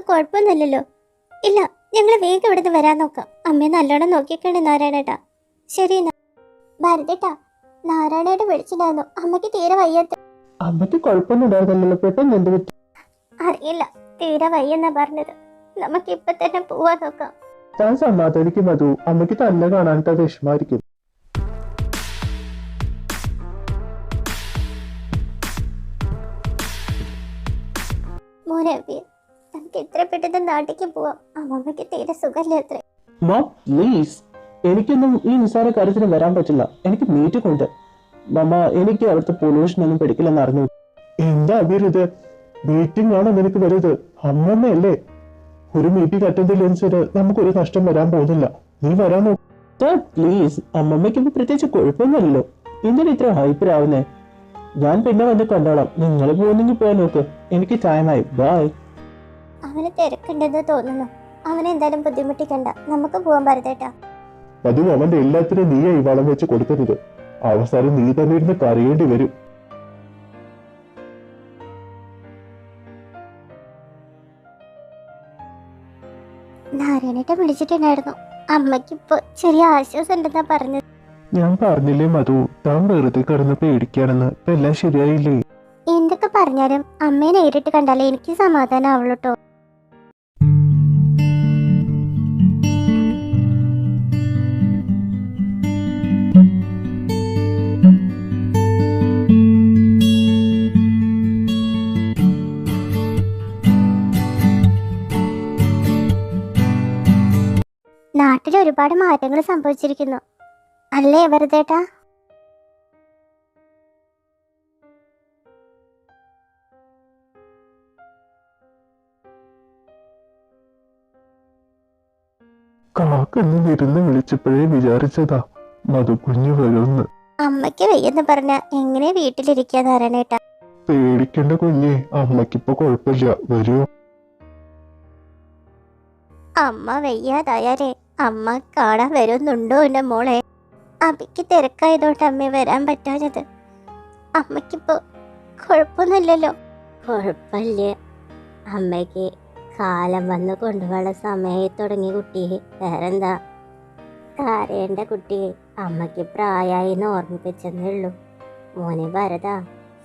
കുഴപ്പമൊന്നുമില്ലല്ലോ. ഇല്ല, ഞങ്ങൾ വേഗം ഇവിടുന്ന് വരാൻ നോക്കാം. അമ്മയെ നല്ലോണം നോക്കിക്കണ്ടേ നാരായണേട്ടാ. ശരി ഭരതേട്ടാ, നാരായണേട്ട വിളിച്ചിട്ടായിരുന്നു. അമ്മയ്ക്ക് തീരെ വയ്യാത്ത. അമ്മയ്ക്ക് കുഴപ്പമൊന്നും ഉണ്ടായിരുന്നല്ലോ, പെട്ടെന്ന് എന്ത് പറ്റി? അറിയില്ല, തീരെ വയ്യെന്നാ പറഞ്ഞത്. നമുക്ക് ഇപ്പൊ തന്നെ പോവാ നോക്കാം. ഞാൻ സമാധാനിക്കും മധു. അമ്മയ്ക്ക് തന്നെ കാണാനിട്ട് വിഷമായിരിക്കും. മോനെ നമുക്ക് എത്ര പെട്ടെന്ന് നാട്ടിലേക്ക് പോവാം. അമ്മമ്മയ്ക്ക് തീരെ സുഖമില്ല അത്രേ. പ്ലീസ്, എനിക്കൊന്നും ഈ നിസ്സാര കാര്യത്തിന് വരാൻ പറ്റില്ല. എനിക്ക് മീറ്റിംഗ് ഉണ്ട്. മമ്മ, എനിക്ക് അവിടുത്തെ പൊല്യൂഷൻ ഒന്നും പഠിക്കില്ലെന്ന് അറിഞ്ഞു. എന്താ അബീർ, മീറ്റിംഗ് ആണോ നിനക്ക് വലുത്? അമ്മമ്മയല്ലേ. ഒരു മീറ്റിംഗ് അറ്റൻഡ് ചെയ്ത് നമുക്കൊരു നഷ്ടം വരാൻ പോകുന്നില്ല. നീ വരാൻ നോക്ക് പ്ലീസ്. അമ്മമ്മയ്ക്ക് പ്രത്യേകിച്ച് കുഴപ്പമൊന്നുമല്ലോ. എന്തിനാ ഇത്ര ഹൈപ്പറാവുന്നേ? ഞാൻ പിന്നെ വന്ന് കണ്ടോളാം. നിങ്ങൾ പോകുന്നെങ്കിൽ പോയാൽ നോക്ക്. എനിക്ക് ടൈമായി. ബൈ. അവന് തിരക്കുണ്ടെന്ന് തോന്നുന്നു. അവനെ എന്തായാലും ബുദ്ധിമുട്ടിക്കണ്ട. നമുക്ക് പോവാൻ ഭരതേട്ടാ. മധു, അവന്റെ എല്ലാത്തിനും നീയായി വളം വെച്ച് കൊടുക്കരുത്. അവസാനം നീ തന്നെ ഇരുന്ന് കരയേണ്ടി വരും. നാരായണേട്ട വിളിച്ചിട്ടുണ്ടായിരുന്നു. അമ്മയ്ക്കിപ്പോ ചെറിയ ആശ്വാസം ഉണ്ടെന്നാ പറഞ്ഞത്. ഞാൻ പറഞ്ഞില്ലേ മധു, താൻ വെറുതെ കിടന്ന് പേടിക്കാണെന്ന്. ഇപ്പൊ എല്ലാം ശരിയായില്ലേ? എന്തൊക്കെ പറഞ്ഞാലും അമ്മയെ നേരിട്ട് കണ്ടാലേ എനിക്ക് സമാധാനം ആവുള്ളൂ ട്ടോ. നാട്ടിൽ ഒരുപാട് മാറ്റങ്ങൾ സംഭവിച്ചിരിക്കുന്നു അല്ലേ ഭരതേട്ടാ? കാക്കെന്ന് ഇരുന്ന് വിളിച്ചപ്പോഴേ വിചാരിച്ചതാ മധു കുഞ്ഞു വരുമെന്ന്. അമ്മയ്ക്ക് വയ്യെന്ന് പറഞ്ഞ എങ്ങനെ വീട്ടിലിരിക്കാ നാരായണേട്ടാ? പേടിക്കേണ്ട കുഞ്ഞെ, അമ്മക്കിപ്പോ കുഴപ്പമില്ല. വരൂ. അമ്മ വയ്യാതായാലേ അമ്മ കാണാൻ വരുന്നുണ്ടോ എന്റെ മോളെ? അമ്മയ്ക്ക് തിരക്കായതുകൊണ്ട് അമ്മ വരാൻ പറ്റാഞ്ഞത്. അമ്മയ്ക്കിപ്പോ കുഴപ്പമൊന്നുമില്ലല്ലോ? കുഴപ്പമില്ല. അമ്മയ്ക്ക് കാലം വന്ന് കൊണ്ടുപോകാൻ സമയമായി തുടങ്ങി കുട്ടിയെ. വേറെന്താ? കരയേണ്ട കുട്ടിയെ. അമ്മയ്ക്ക് പ്രായമായിന്ന് ഓർമ്മിപ്പിച്ചെന്നേ ഉള്ളൂ. മോനെ ഭരത,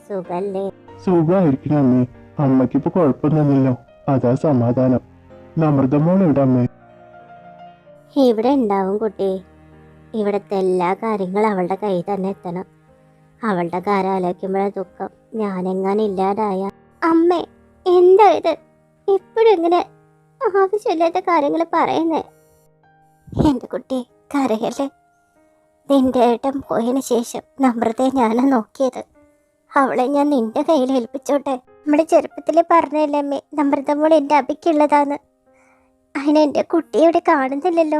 സുഖല്ലേ? സുഖമായിരിക്കണം അമ്മേ. അമ്മക്കിപ്പോ കുഴപ്പമൊന്നുമില്ലല്ലോ. അതാ സമാധാനം. അമൃതമോൾ എവിടെ അമ്മേ? ഇവിടെ ഉണ്ടാവും കുട്ടി. ഇവിടുത്തെ എല്ലാ കാര്യങ്ങളും അവളുടെ കയ്യിൽ തന്നെ എത്തണം. അവളുടെ കാര്യം ആലോചിക്കുമ്പോഴേ ദുഃഖം. ഞാനെങ്ങനെ ഇല്ലാതായ. അമ്മേ, എന്താ ഇത് എപ്പോഴും ഇങ്ങനെ ആവശ്യമില്ലാത്ത കാര്യങ്ങൾ പറയുന്നേ? എന്റെ കുട്ടി കരയല്ലേ. നിന്റെ ഏട്ടൻ പോയതിന് ശേഷം നമ്രതയെ ഞാനാ നോക്കിയത്. അവളെ ഞാൻ നിന്റെ കയ്യിൽ ഏൽപ്പിച്ചോട്ടെ. നമ്മുടെ ചെറുപ്പത്തിലെ പറഞ്ഞല്ലേ അമ്മേ, നമ്രത മോൾ എന്റെ അബിക്കുള്ളതാന്ന്. അതിന് എന്റെ കുട്ടിയെ ഇവിടെ കാണുന്നില്ലല്ലോ.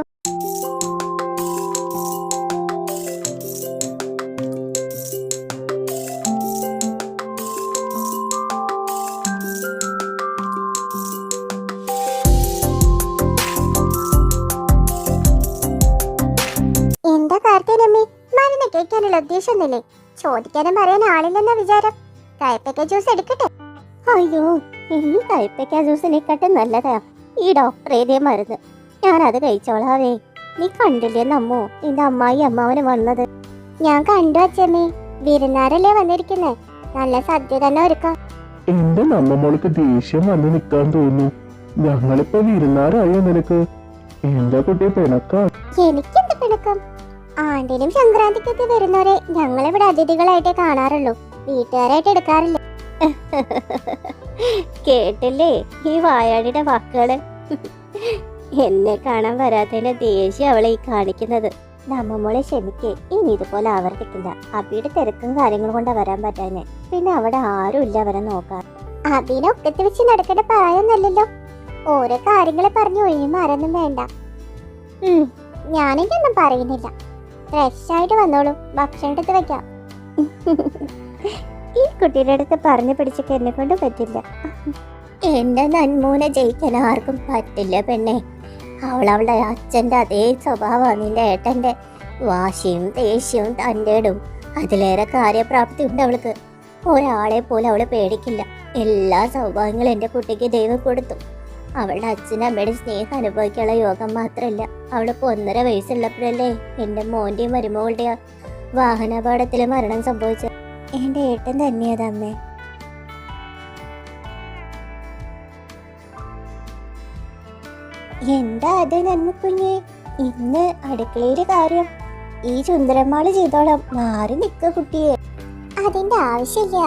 എന്താ കാര്യത്തിനമ്മേ? മരുന്ന് കേൾക്കാനുള്ള ഉദ്ദേശമൊന്നുമില്ലേ? ചോദിക്കാനും പറയാൻ ആളില്ലെന്ന വിചാരം. കയ്പക്ക ജ്യൂസ് എടുക്കട്ടെ? അയ്യോ, ഈ കയ്പക്ക ജ്യൂസിനെക്കാട്ടും നല്ലതാ ഈ ഡോക്ടർ ഏതേ മരുന്ന്. ഞാനത് കഴിച്ചോളാവേ. നീ കണ്ടില്ലേ നമ്മോ നിന്റെ അമ്മായി അമ്മാവന് വന്നത്? ഞാൻ കണ്ടു അച്ഛമ്മേ. വിരുന്നാരല്ലേ വന്നിരിക്കുന്നേ. നല്ല സദ്യ തന്നെ ഒരുക്കാം. എന്റെ നമ്മമ്മോൾക്ക് ദേഷ്യം വന്ന് നിക്കാൻ തോന്നുന്നു. ഞങ്ങളിപ്പോ വിരുന്നാരായോ നിനക്ക്? എന്റെ കുട്ടിയെ പിണക്കാ. എനിക്കെന്ത് പിണക്കം? ആണ്ടിനും സംക്രാന്തിക്കൊക്കെ വരുന്നവരെ ഞങ്ങളിവിടെ അതിഥികളായിട്ടേ കാണാറുള്ളൂ. വീട്ടുകാരായിട്ട് എടുക്കാറില്ല. കേട്ടില്ലേ ഈ വായാടിയുടെ വാക്കുകള്? എന്നെ കാണാൻ വരാത്തതിന്റെ ദേഷ്യം അവളെ ഈ കാണിക്കുന്നത്. നമ്മമ്മോളെ ക്ഷമിക്കേ, ഇനി ഇതുപോലെ ആവർത്തിക്കില്ല. അബിയുടെ തിരക്കും കാര്യങ്ങളും കൊണ്ടാ വരാൻ പറ്റാഞ്ഞെ. പിന്നെ അവിടെ ആരും ഇല്ല അവരെ നോക്കാൻ. അബിനെ ഒക്കത്ത് വെച്ച് നടക്കേണ്ട പ്രായമൊന്നല്ലല്ലോ. ഓരോ കാര്യങ്ങളെ പറഞ്ഞു ഒഴിഞ്ഞു മാറൊന്നും വേണ്ട. ഞാനെനിക്കൊന്നും പറയുന്നില്ല. ഫ്രഷ് ആയിട്ട് വന്നോളൂ. ഭക്ഷണം എടുത്ത് വെക്കാം. ഈ കുട്ടിയുടെ അടുത്ത് പറഞ്ഞു പിടിച്ചൊക്കെ എന്നെ കൊണ്ട് പറ്റില്ല. എന്റെ നന്മൂനെ ജയിക്കാൻ ആർക്കും പറ്റില്ല പെണ്ണെ. അവളുടെ അച്ഛൻ്റെ അതേ സ്വഭാവമാണ് നിന്റെ ഏട്ടൻ്റെ. വാശിയും ദേഷ്യവും തൻ്റെടും അതിലേറെ കാര്യപ്രാപ്തി ഉണ്ട് അവൾക്ക്. ഒരാളെ പോലെ അവള് പേടിക്കില്ല. എല്ലാ സൗഭാഗ്യങ്ങളും എൻ്റെ കുട്ടിക്ക് ദൈവം കൊടുത്തു. അവളുടെ അച്ഛനും അമ്മയുടെ സ്നേഹം അനുഭവിക്കാനുള്ള യോഗം മാത്രമല്ല, അവളിപ്പോ 1.5 വയസ്സുള്ളപ്പോഴല്ലേ എന്റെ മോന്റെയും മരുമകളുടെയും വാഹനാപകടത്തില് മരണം സംഭവിച്ചത്. എന്റെ ഏട്ടൻ തന്നെയതമ്മേ. എന്താ അത് നന്മക്കുഞ്ഞെ, ഇന്ന് അടുക്കളയിലെ കാര്യം ഈ ചുന്ദരമാള് ചെയ്തോളാം, മാറി നിക്ക കുട്ടിയെ. അതിന്റെ ആവശ്യമില്ല,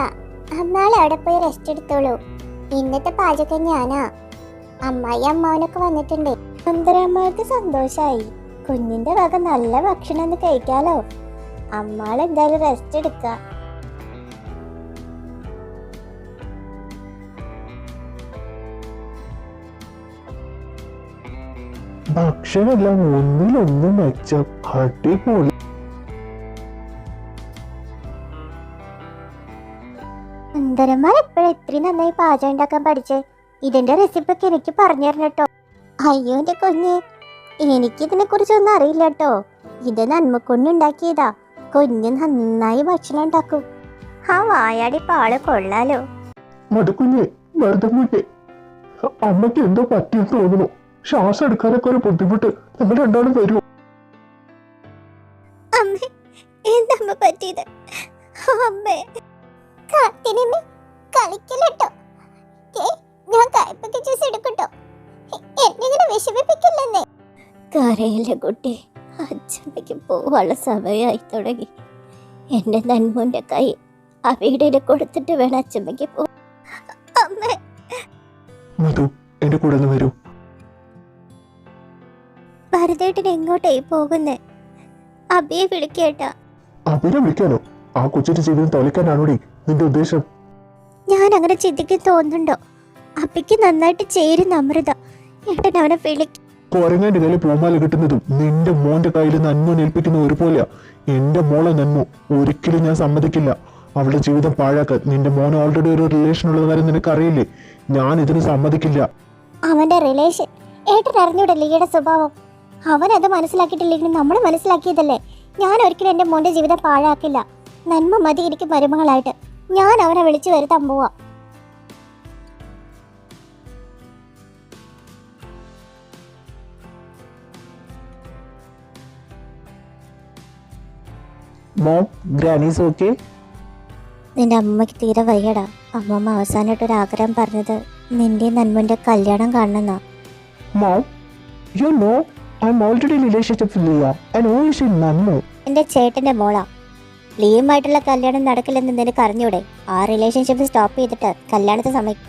അമ്മാള് അവിടെ പോയി റെസ്റ്റ് എടുത്തോളൂ. ഇന്നത്തെ പാചകം ഞാനാ. അമ്മായി അമ്മാവനൊക്കെ വന്നിട്ടുണ്ട്. സുന്ദരമ്മക്ക് സന്തോഷായി, കുഞ്ഞിന്റെ വക നല്ല ഭക്ഷണം ഒന്ന് കഴിക്കാലോ. അമ്മാള് എന്തായാലും റെസ്റ്റ് എടുക്ക. ഭക്ഷണമെല്ലാം ഒന്നിലൊന്നും വെച്ച അടിപൊളി. സുന്ദരന്മാർ എപ്പോഴും ഇത്രയും നന്നായി പാചകം ഉണ്ടാക്കാൻ പഠിച്ചേ? ഇതിന്റെ റെസിപ്പി ഒക്കെ എനിക്ക് പറഞ്ഞു തരണം കേട്ടോ. അയ്യോ എന്റെ കുഞ്ഞ്, എനിക്കിതിനെ കുറിച്ചൊന്നും അറിയില്ല കേട്ടോ. ഇത് നന്മക്കൊണ്ടുണ്ടാക്കിയതാ. കുഞ്ഞ് നന്നായി ഭക്ഷണം ഉണ്ടാക്കും. ആ വായാടി പാള് കൊള്ളാലോ. മധുക്കുഞ്ഞെ, മരുതക്കുഞ്ഞെ, അമ്മയ്ക്ക് എന്തോ പറ്റിയെന്ന് തോന്നുന്നു. ശ്വാസം എടുക്കാനൊക്കെ ഒരു ബുദ്ധിമുട്ട്. നമ്മൾ രണ്ടാളും വരുമോ? അമ്മേ, എന്താ പറ്റിയത്? അമ്മേ, കളിക്കല്ലോ. ഞാൻ കയ്പൊക്കെ ജ്യൂസ് എടുക്കട്ടോ. എന്നെ വിഷമിപ്പിക്കില്ലെന്നേ. കരയില്ല കുട്ടി, അച്ഛമ്മയ്ക്ക് പോവാനുള്ള സമയമായി തുടങ്ങി. എന്റെ നന്മോന്റെ കൈ ആ വീടിന് കൊടുത്തിട്ട് വേണം അച്ഛമ്മയ്ക്ക് പോ. അമ്മേ, മധു, എന്റെ കൂടെ ഒന്ന് വരൂ. ഭരതേട്ടൻ എങ്ങോട്ടായി പോകുന്നേ? അബിയെ വിളിക്കേട്ടാ. അബിനെ വിളിക്കാനോ? ആ കൊച്ചിന്റെ ജീവിതം തൊലക്കാനാണോടി നിന്റെ ഉദ്ദേശം? ഞാൻ അങ്ങനെ ചിന്തിക്കാൻ തോന്നുന്നുണ്ടോ? അബിക്ക് നന്നായിട്ട് ചേരുന്ന അമൃത. ഏട്ടൻ അവനെ വിളിക്കും. കൊരങ്ങാന്റെ കയ്യിൽ പൂമാല കിട്ടുന്നതും നിന്റെ മോന്റെ കയ്യിൽ നന്മ ഏൽപ്പിക്കുന്ന ഒരുപോലെയാ. എന്റെ മോളെ നന്മ ഒരിക്കലും ഞാൻ സമ്മതിക്കില്ല. അവളുടെ ജീവിതം പാഴാക്കാൻ. നിന്റെ മോൻ ഓൾറെഡി ഒരു റിലേഷൻ ഉള്ളത് കാര്യം നിനക്ക് അറിയില്ലേ? ഞാൻ ഇതിന് സമ്മതിക്കില്ല. അവന്റെ റിലേഷൻ ഏട്ടൻ അറിഞ്ഞൂടെ ലീയുടെ സ്വഭാവം? അവനത് മനസ്സിലാക്കിയിട്ടില്ലെങ്കിൽ നമ്മൾ മനസ്സിലാക്കിയതല്ലേ. ഞാൻ ഒരിക്കലും എന്റെ മോന്റെ ജീവിതം പാഴാക്കില്ല. നന്മ മതി എനിക്ക് മരുമകളായിട്ട്. ഞാൻ അവനെ വിളിച്ചു വരുത്താൻ പോവാ. Mom, granny's okay? നിന്റെ അമ്മയ്ക്ക് തീരെ വയ്യടാ. അമ്മമ്മ അവസാനമായിട്ട് ഒരു ആഗ്രഹം പറഞ്ഞത് നിന്റെ നന്മന്റെ കല്യാണം കാണണമെന്നാ. Mom, you know I'm already in a relationship with Leah and who is she Nanmu? എന്റെ ചേട്ടന്റെ മോളാ. ലീയുമായിട്ടുള്ള കല്യാണം നടക്കില്ലെന്ന് നിനക്ക് അറിഞ്ഞൂടെ? ആ റിലേഷൻഷിപ്പ് സ്റ്റോപ്പ് ചെയ്തിട്ട് കല്യാണത്തെ സമയം.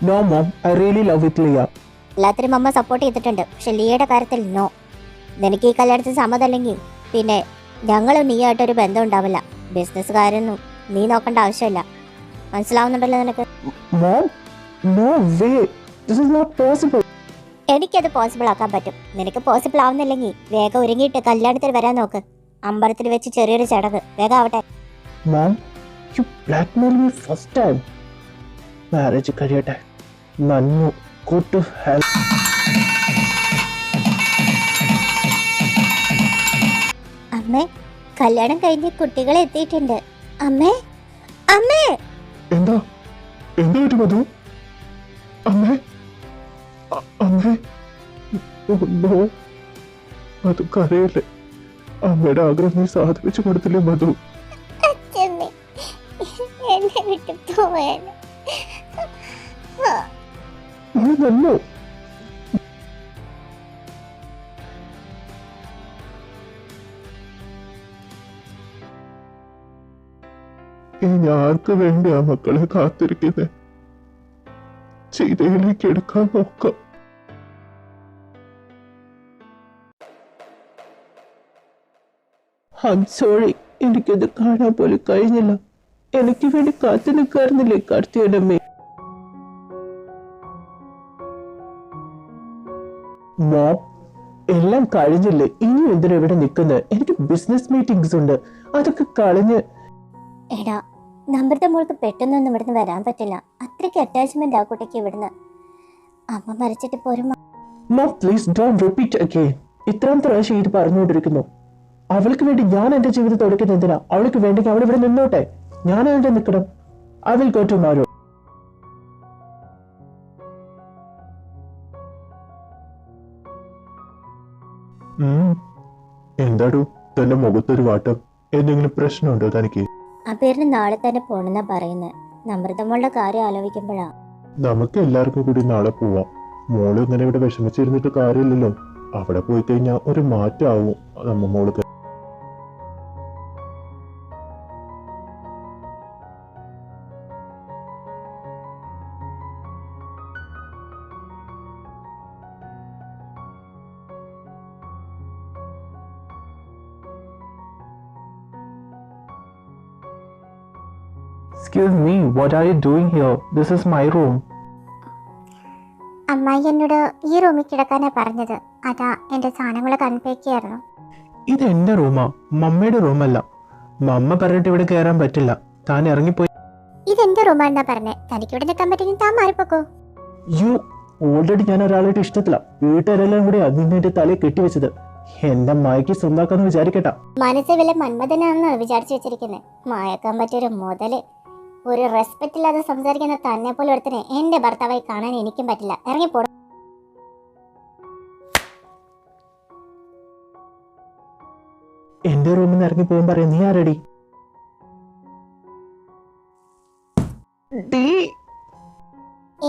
No mom, I really love with Leah. എല്ലാത്തിനും അമ്മ സപ്പോർട്ട് ചെയ്തിട്ടുണ്ട്, പക്ഷെ ലീയുടെ കാര്യത്തിൽ നോ. നിനക്ക് ഈ കല്യാണത്തിന് സമ്മതമല്ലെങ്കിൽ പിന്നെ ഞങ്ങളും നീയായിട്ടൊരു ബന്ധം ഉണ്ടാവില്ല. ബിസിനസ്സുകാരൊന്നും നീ നോക്കേണ്ട ആവശ്യമില്ല. മനസ്സിലാവുന്നുണ്ടല്ലോ നിനക്ക്? Mom, no way. This is not possible. എനിക്കത് പോസിബിൾ ആക്കാൻ പറ്റും. നിനക്ക് പോസിബിൾ ആവുന്നില്ലെങ്കിൽ വേഗം ഒരുങ്ങിയിട്ട് കല്യാണത്തിന് വരാൻ നോക്ക്. അമ്പലത്തിൽ വെച്ച് ചെറിയൊരു ചടങ്ങ് വേഗം ആവട്ടെ. Mom, you blackmailed me first time. Marriage കഴിയട്ടെ. Nanmu, go to hell. അമ്മേ, കല്യാണം കഴിഞ്ഞ് കുട്ടികൾ എത്തിയിട്ടുണ്ട്. അമ്മേ, അമ്മേ. എന്താ എന്താ പറ്റി മധു? അമ്മേ, അമ്മേ, നോ, അത് കരയല്ലേ. അമ്മയുടെ ആഗ്രഹം നീ സാധിപ്പിച്ചു കൊടുത്തില്ലേ മധു? അച്ഛമ്മേ, എന്നെ വിട്ടു പോവാണ്. മോളെ നന്നു. ഇനി ആർക്ക് വേണ്ടിയാ മക്കളെ കാത്തിരിക്കുന്നത്? ചെയ്തയിലേക്ക് എടുക്കാൻ നോക്കാം. സോറി, എനിക്കത് കാണാൻ പോലും കഴിഞ്ഞില്ല. എനിക്ക് വേണ്ടി കാത്തു നിൽക്കാറുന്നില്ലേ കാർത്തികനമ്മേ? മോം, എല്ലാം കഴിഞ്ഞില്ലേ? ഇനി എന്തിനാ ഇവിടെ നിൽക്കുന്നത്? എനിക്ക് ബിസിനസ് മീറ്റിംഗ്സ് ഉണ്ട്, അതൊക്കെ കളഞ്ഞ്. എടാ, നമ്പരുടെ മോൾക്ക് പെട്ടെന്നൊന്നും ഇവിടുന്ന് വരാൻ പറ്റില്ല. അത്രയ്ക്ക് അറ്റാച്ച്മെന്റ് ആ കുട്ടിക്ക് ഇവിടുന്ന്. അമ്മ മരിച്ചിട്ട് പോരും. Mom, please don't repeat again. ഇത്രയും പ്രാവശ്യം ഇത് പറഞ്ഞുകൊണ്ടിരിക്കുന്നു. അവൾക്ക് വേണ്ടി ഞാൻ എന്റെ ജീവിതം തുടക്കുന്നത് എന്തിനാ? അവൾക്ക് വേണ്ടെങ്കിൽ അവൾ ഇവിടെ നിന്നോട്ടെ. ഞാൻ അവളുടെ നിൽക്കണം. I will go tomorrow. എന്താടു തന്റെ മുഖത്തൊരു വാട്ടം? എന്തെങ്കിലും പ്രശ്നമുണ്ടോ തനിക്ക്? അബീറിന് നാളെ തന്നെ പോണെന്നാ പറയുന്നത്. നമ്രതമ്മളുടെ കാര്യം ആലോചിക്കുമ്പോഴാ. നമുക്ക് എല്ലാവർക്കും കൂടി നാളെ പോവാം. മോള് ഇങ്ങനെ ഇവിടെ വിഷമിച്ചിരുന്നിട്ട് കാര്യമില്ലല്ലോ. അവിടെ പോയി കഴിഞ്ഞാൽ ഒരു മാറ്റമാവും നമ്മ മോൾക്ക്. Excuse me, what are you doing here? This is my room. അമ്മായി എന്നോട് ഈ റൂമിൽ കിടക്കാനാ പറഞ്ഞത്. അതാ എന്റെ സാധനങ്ങളൊക്കെ അൺപാക്കിയായിരുന്നു. ഇത് എന്റെ റൂമാ, മമ്മയുടെ റൂമല്ല. മമ്മ പറഞ്ഞിട്ട് ഇവിടെ കയറാൻ പറ്റില്ല. താൻ ഇറങ്ങിപ്പോയി. ഇതെന്റെ റൂമാണെന്നാ പറഞ്ഞേ. തനിക്ക് ഇവിടെ നിൽക്കാൻ പറ്റുമെങ്കിൽ താൻ മാറിപ്പോക്കോ. യു ഓൾറെഡി ഞാൻ ഒരാളായിട്ട് ഇഷ്ടത്തില്ല. വീട്ടുകാരെല്ലാം കൂടി അതിന്റെ തലയിൽ കെട്ടിവെച്ചത്. എന്റെ മായക്ക് സ്വന്താക്കാന്ന് വിചാരിക്കട്ട. മനസ്സ് വല്ല മന്മഥനാണെന്നാണ് വിചാരിച്ചു വെച്ചിരിക്കുന്നത്. മായക്കാൻ പറ്റിയൊരു മുതല്. ഒരു റെസ്പെക്ട് ഇല്ലാതെ സംസാരിക്കുന്ന തന്നെ പോലെ ഒരുത്തനെ എന്റെ ഭർത്താവായി കാണാൻ എനിക്കും പറ്റില്ല. ഇറങ്ങിപ്പോടും. എന്റെ റൂമിൽ നിന്ന് ഇറങ്ങി പോകാൻ പറയാം. നീ ആരടി?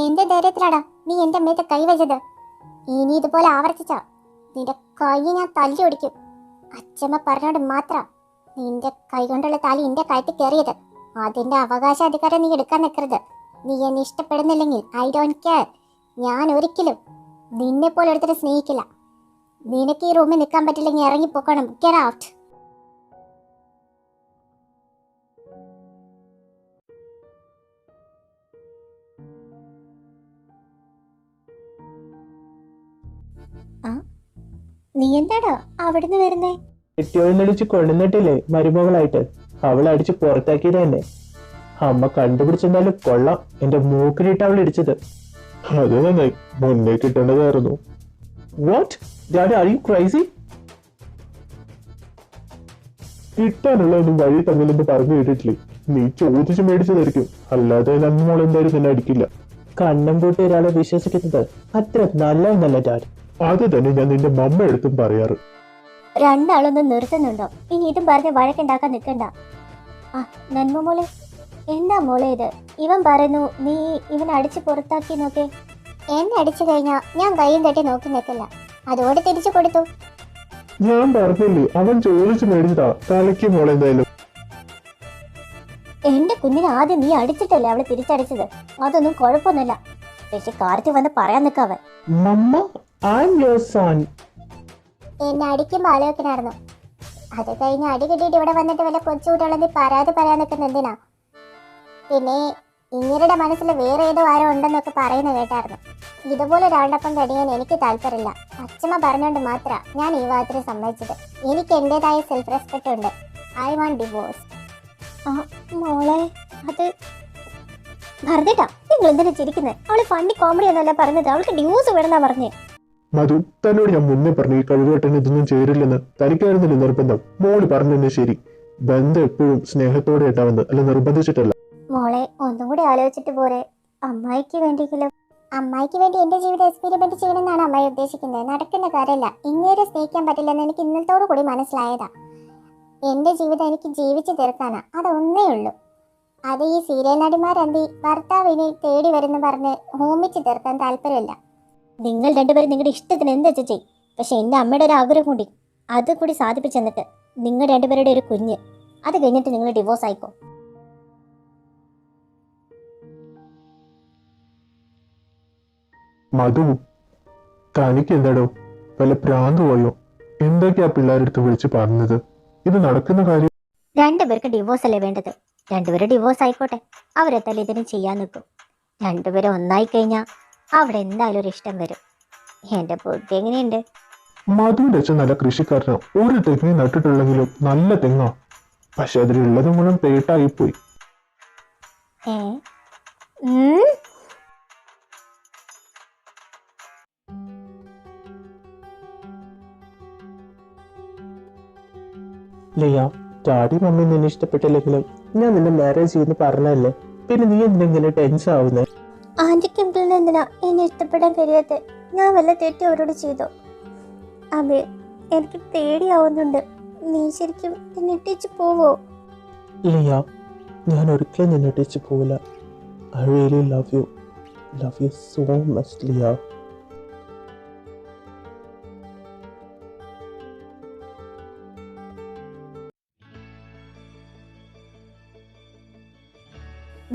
എന്റെ ധൈര്യത്തിലാടാ നീ എന്റെ മേത്ത് കൈവച്ചത്. ഇനി ഇതുപോലെ ആവർത്തിച്ചാ നിന്റെ കൈ ഞാൻ തല്ലി ഒടിക്കും. അച്ഛമ്മ പറഞ്ഞോട് മാത്ര നിന്റെ കൈ കൊണ്ടുള്ള താലി എന്റെ കഴുത്തിൽ കയറിയത്. അതിന്റെ അവകാശാധികാരം നീ എടുക്കാൻ നിൽക്കരുത്. നീ എന്നെ ഇഷ്ടപ്പെടുന്നില്ലെങ്കിൽ ഐ ഡോണ്ട് കെയർ. ഞാൻ ഒരിക്കലും നിന്നെ പോലെ എടുത്തിട്ട് സ്നേഹിക്കില്ല. നിനക്ക് ഈ റൂമിൽ നിൽക്കാൻ പറ്റില്ലെങ്കിൽ ഇറങ്ങിപ്പോക്കണം. Get out. നീ എന്താടാ അവിടുന്ന് വരുന്നേ? കെട്ടിയോഴിനടിച്ച് കൊണ്ടുവന്നിട്ടില്ലേ മരുമകളായിട്ട്? അവളെ അടിച്ച് പുറത്താക്കിയത് തന്നെ. അമ്മ കണ്ടുപിടിച്ചെന്നാലും കൊള്ളാം. എന്റെ മൂക്കിലിട്ട് അവൾ ഇടിച്ചത്. അത് നന്നായി. മുന്നേ കിട്ടേണ്ടതായിരുന്നു. What daddy, are you crazy? കിട്ടാനുള്ളതൊന്നും വഴി തമ്മിലെന്ന് പറഞ്ഞു കേട്ടിട്ടില്ലേ? നീ ചോദിച്ചു മേടിച്ചതായിരിക്കും. അല്ലാതെ നമ്മൾ എന്തായാലും നിന്നെ അടിക്കില്ല. കണ്ണം കൂട്ടി ഒരാളെ വിശ്വസിക്കുന്നത് അത്ര നല്ലതെന്നല്ല ഡാഡി. അത് തന്നെ ഞാൻ നിന്റെ മമ്മ എടുത്തും പറയാറ്. രണ്ടാളൊന്നും നിർത്തുന്നുണ്ടോ? ഇനി ഇതും പറഞ്ഞ് വഴക്കുണ്ടാക്കാൻ നിൽക്കണ്ട. ആ നന്മ മോളെ, എന്താ മോളെ ഇത്? ഇവൻ പറയുന്നു നീ ഇവൻ അടിച്ച് പുറത്താക്കി നോക്കേ. എന്നെ അടിച്ചു കഴിഞ്ഞാ ഞാൻ കൈയും കെട്ടി നോക്കി നിൽക്കില്ല. അതോടെ തിരിച്ചു കൊടുത്തു. ഞാൻ പറഞ്ഞില്ലേ, അവൻ ചോദിച്ചു മേടിച്ചതാ. തലയ്ക്ക് മോളെന്തായാലും. എന്റെ കുഞ്ഞിനെ ആദ്യം നീ അടിച്ചിട്ടല്ലേ അവളെ തിരിച്ചടിച്ചത്. അതൊന്നും കുഴപ്പമൊന്നുമില്ല. പക്ഷെ കാര്യത്തിൽ വന്ന് പറയാൻ നിൽക്കാവൻ. മമ്മ, ഐ ആം യുവർ സൺ. എന്നെ അടിക്കുമ്പോൾ ആലോചിക്കണായിരുന്നു. അത് കഴിഞ്ഞ് അടി കിട്ടിയിട്ട് ഇവിടെ വന്നിട്ട് വല്ല കൊച്ചുകുട്ടികളെ നീ പരാതി പറയാൻ നിൽക്കുന്ന എന്തിനാ? പിന്നെ ഇങ്ങരുടെ മനസ്സിൽ വേറെ ഏതോ ആരോ ഉണ്ടെന്നൊക്കെ പറയുന്നത് കേട്ടായിരുന്നു. ഇതുപോലെ ഒരാളുടെ കഴിയാൻ എനിക്ക് താല്പര്യമില്ല. അച്ഛമ്മ പറഞ്ഞുകൊണ്ട് മാത്രമാണ് ഞാൻ ഈ വാദത്തിന് സമ്മതിച്ചത്. എനിക്ക് എൻ്റെതായ സെൽഫ് റെസ്പെക്റ്റ് ഉണ്ട്. I want divorce. ആ മോളെ, അത് ഭർത്തേട്ടാ നിങ്ങൾ എന്തിനാ ചിരിക്കുന്നത്? അവള് ഫണ്ടി കോമഡി എന്നല്ല പറഞ്ഞത്. അവൾക്ക് ഡിവോഴ്സ് വേണമെന്നാ പറഞ്ഞേ. മധു, തന്നോട് ഞാൻ മുന്നേ പറഞ്ഞു ഈ കഴിവേട്ടന് ഇതൊന്നും ചേരില്ലെന്ന്. തനിക്കായിരുന്നില്ല നിർബന്ധം. മോള് പറഞ്ഞു ശരി. ബന്ധം എപ്പോഴും സ്നേഹത്തോടെ ഇട്ടാവുന്നത്, അല്ല നിർബന്ധിച്ചിട്ടല്ല. മോളെ ഒന്നും കൂടി ആലോചിച്ചിട്ട് പോരെ. അമ്മായിക്ക് വേണ്ടിയെങ്കിലും. അമ്മായിക്ക് വേണ്ടി എന്റെ ജീവിതം എക്സ്പെരിമെന്റ് ചെയ്യണമെന്നാണ് അമ്മായി ഉദ്ദേശിക്കുന്നത്. നടക്കുന്ന കാര്യമല്ല. ഇങ്ങേരെ സ്നേഹിക്കാൻ പറ്റില്ലെന്ന് എനിക്ക് ഇന്നലത്തോടു കൂടി മനസ്സിലായതാ. എന്റെ ജീവിതം എനിക്ക് ജീവിച്ചു തീർക്കാനാ. അതൊന്നേ ഉള്ളൂ. അത് ഈ സീരിയൽ നടിമാരെന്തി ഭർത്താവിനെ തേടി വരുന്ന പറഞ്ഞ് ഹോമിച്ച് തീർക്കാൻ താല്പര്യമില്ല. നിങ്ങൾ രണ്ടുപേരും നിങ്ങളുടെ ഇഷ്ടത്തിന് എന്താ ചെയ്യും. പക്ഷെ എൻ്റെ അമ്മയുടെ ഒരു ആഗ്രഹം കൂടി അത് കൂടി സാധിപ്പിച്ചെന്നിട്ട് നിങ്ങൾ രണ്ടുപേരുടെ ഒരു കുഞ്ഞ്. അത് കഴിഞ്ഞിട്ട് നിങ്ങൾ ഡിവോഴ്സ് ആയിക്കോ. മധു, തനിക്ക് എന്താടോ വല്ല ഭ്രാന്ത് പോയോ? എന്തൊക്കെയാ പിള്ളേരെടുത്ത് വിളിച്ച് പറഞ്ഞത്? ഇത് നടക്കുന്ന കാര്യം. രണ്ടുപേർക്ക് ഡിവോഴ്സ് അല്ലേ വേണ്ടത്? രണ്ടുപേരും ഡിവോഴ്സ് ആയിക്കോട്ടെ. അവരെത്താലും ഇതിന് ചെയ്യാൻ നിൽക്കും. രണ്ടുപേരും ഒന്നായി കഴിഞ്ഞാൽ അവിടെ എന്തായാലും ഒരു ഇഷ്ടം വരും. എന്റെ ബുദ്ധി എങ്ങനെയുണ്ട്? മധുവിന്റെ അച്ഛൻ നല്ല കൃഷിക്കാരനാ. ഒരു തെങ്ങി നട്ടിട്ടുള്ളെങ്കിലും നല്ല തെങ്ങാ. പക്ഷെ അതിലുള്ളത് മുഴുവൻ പേട്ടായിപ്പോയി. ലിയ, ഡാഡി മമ്മി നിന്നെ ഇഷ്ടപ്പെട്ടില്ലെങ്കിലും ഞാൻ നിന്നെ മാരേജ് ചെയ്യുന്നു പറഞ്ഞല്ലേ. പിന്നെ നീ എന്തെങ്കിലും ടെൻഷൻ ആവുന്നേ? ആന്റിക്ക് എന്തിനാ എന്നെ ഇഷ്ടപ്പെടാൻ കഴിയാത്ത? ഞാൻ വല്ല തെറ്റ് അവരോട് ചെയ്തോ? അബി, എനിക്ക് പേടിയാവുന്നുണ്ട്. നീ ശരിക്കും എന്നെ ഇട്ടേച്ച് പോവോ? ലിയ, ഞാൻ ഒരിക്കലും നിന്നെ ഇട്ടേച്ച് പോവില്ല. I really love you so much Liya.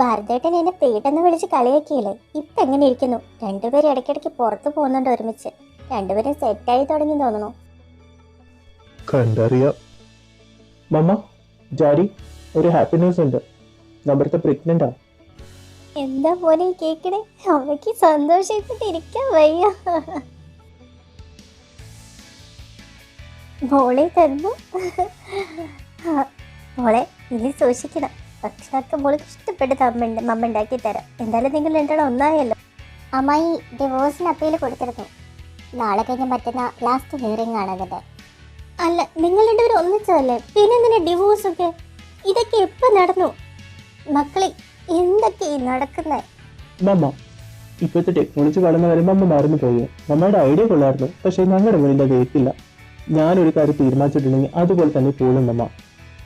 ഭാരതേട്ടൻ എന്നെ പേട്ടെന്ന് വിളിച്ച് കളിയാക്കിയില്ലേ? ഇപ്പൊ എങ്ങനെ ഇരിക്കുന്നു? രണ്ടുപേരും ഇടയ്ക്കിടയ്ക്ക് പുറത്തു പോകുന്നുണ്ട് ഒരുമിച്ച്. രണ്ടുപേരും സെറ്റായി തുടങ്ങി തോന്നുന്നു. കണ്ടറിയാം. മമ്മ, ഡാഡി, ഒരു ഹാപ്പി ന്യൂസ് ഉണ്ട്. നമ്മുടെ പ്രഗ്നന്റാ. എന്താ പോലെ കേക്കണേ? അമ്മയ്ക്ക് സന്തോഷിച്ചിട്ട് ഇരിക്കാൻ വയ്യ. മോളെ തന്നു. മോളെ ഇനി സൂക്ഷിക്കണം. ഭക്ഷണമൊക്കെ മോൾക്ക് ഇഷ്ടപ്പെട്ടത് മമ്മ ഉണ്ടാക്കി തരാം. എന്തായാലും നിങ്ങൾ രണ്ടാളും ഒന്നായല്ലോ. അമ്മായി ഡിവോഴ്സിന് അപ്പീൽ കൊടുത്തിരുന്നു. നാളെ കഴിഞ്ഞ മറ്റന്നാ ലാസ്റ്റ് ഹിയറിംഗ് ആണ് അതിന്റെ. അല്ല, നിങ്ങൾ രണ്ടുപേരും ഒന്നിച്ചതല്ലേ? പിന്നെ എന്തിനാ ഡിവോഴ്സ് ഒക്കെ? ഇതൊക്കെ എപ്പോ നടന്നു? മക്കളെ, എന്തൊക്കെ നടക്കുന്നേ? മമ്മ, ഇപ്പോഴത്തെ ടെക്നോളജി വളർന്ന വരെ മമ്മ മറന്നു പോയി. മമ്മയുടെ ഐഡിയ കൊള്ളായിരുന്നു, പക്ഷെ ഞങ്ങളുടെ മുന്നിൽ അത് ഏൽക്കില്ല. ഞാനൊരു കാര്യം തീരുമാനിച്ചിട്ടുണ്ടെങ്കിൽ അതുപോലെ തന്നെ പോലും മമ്മ.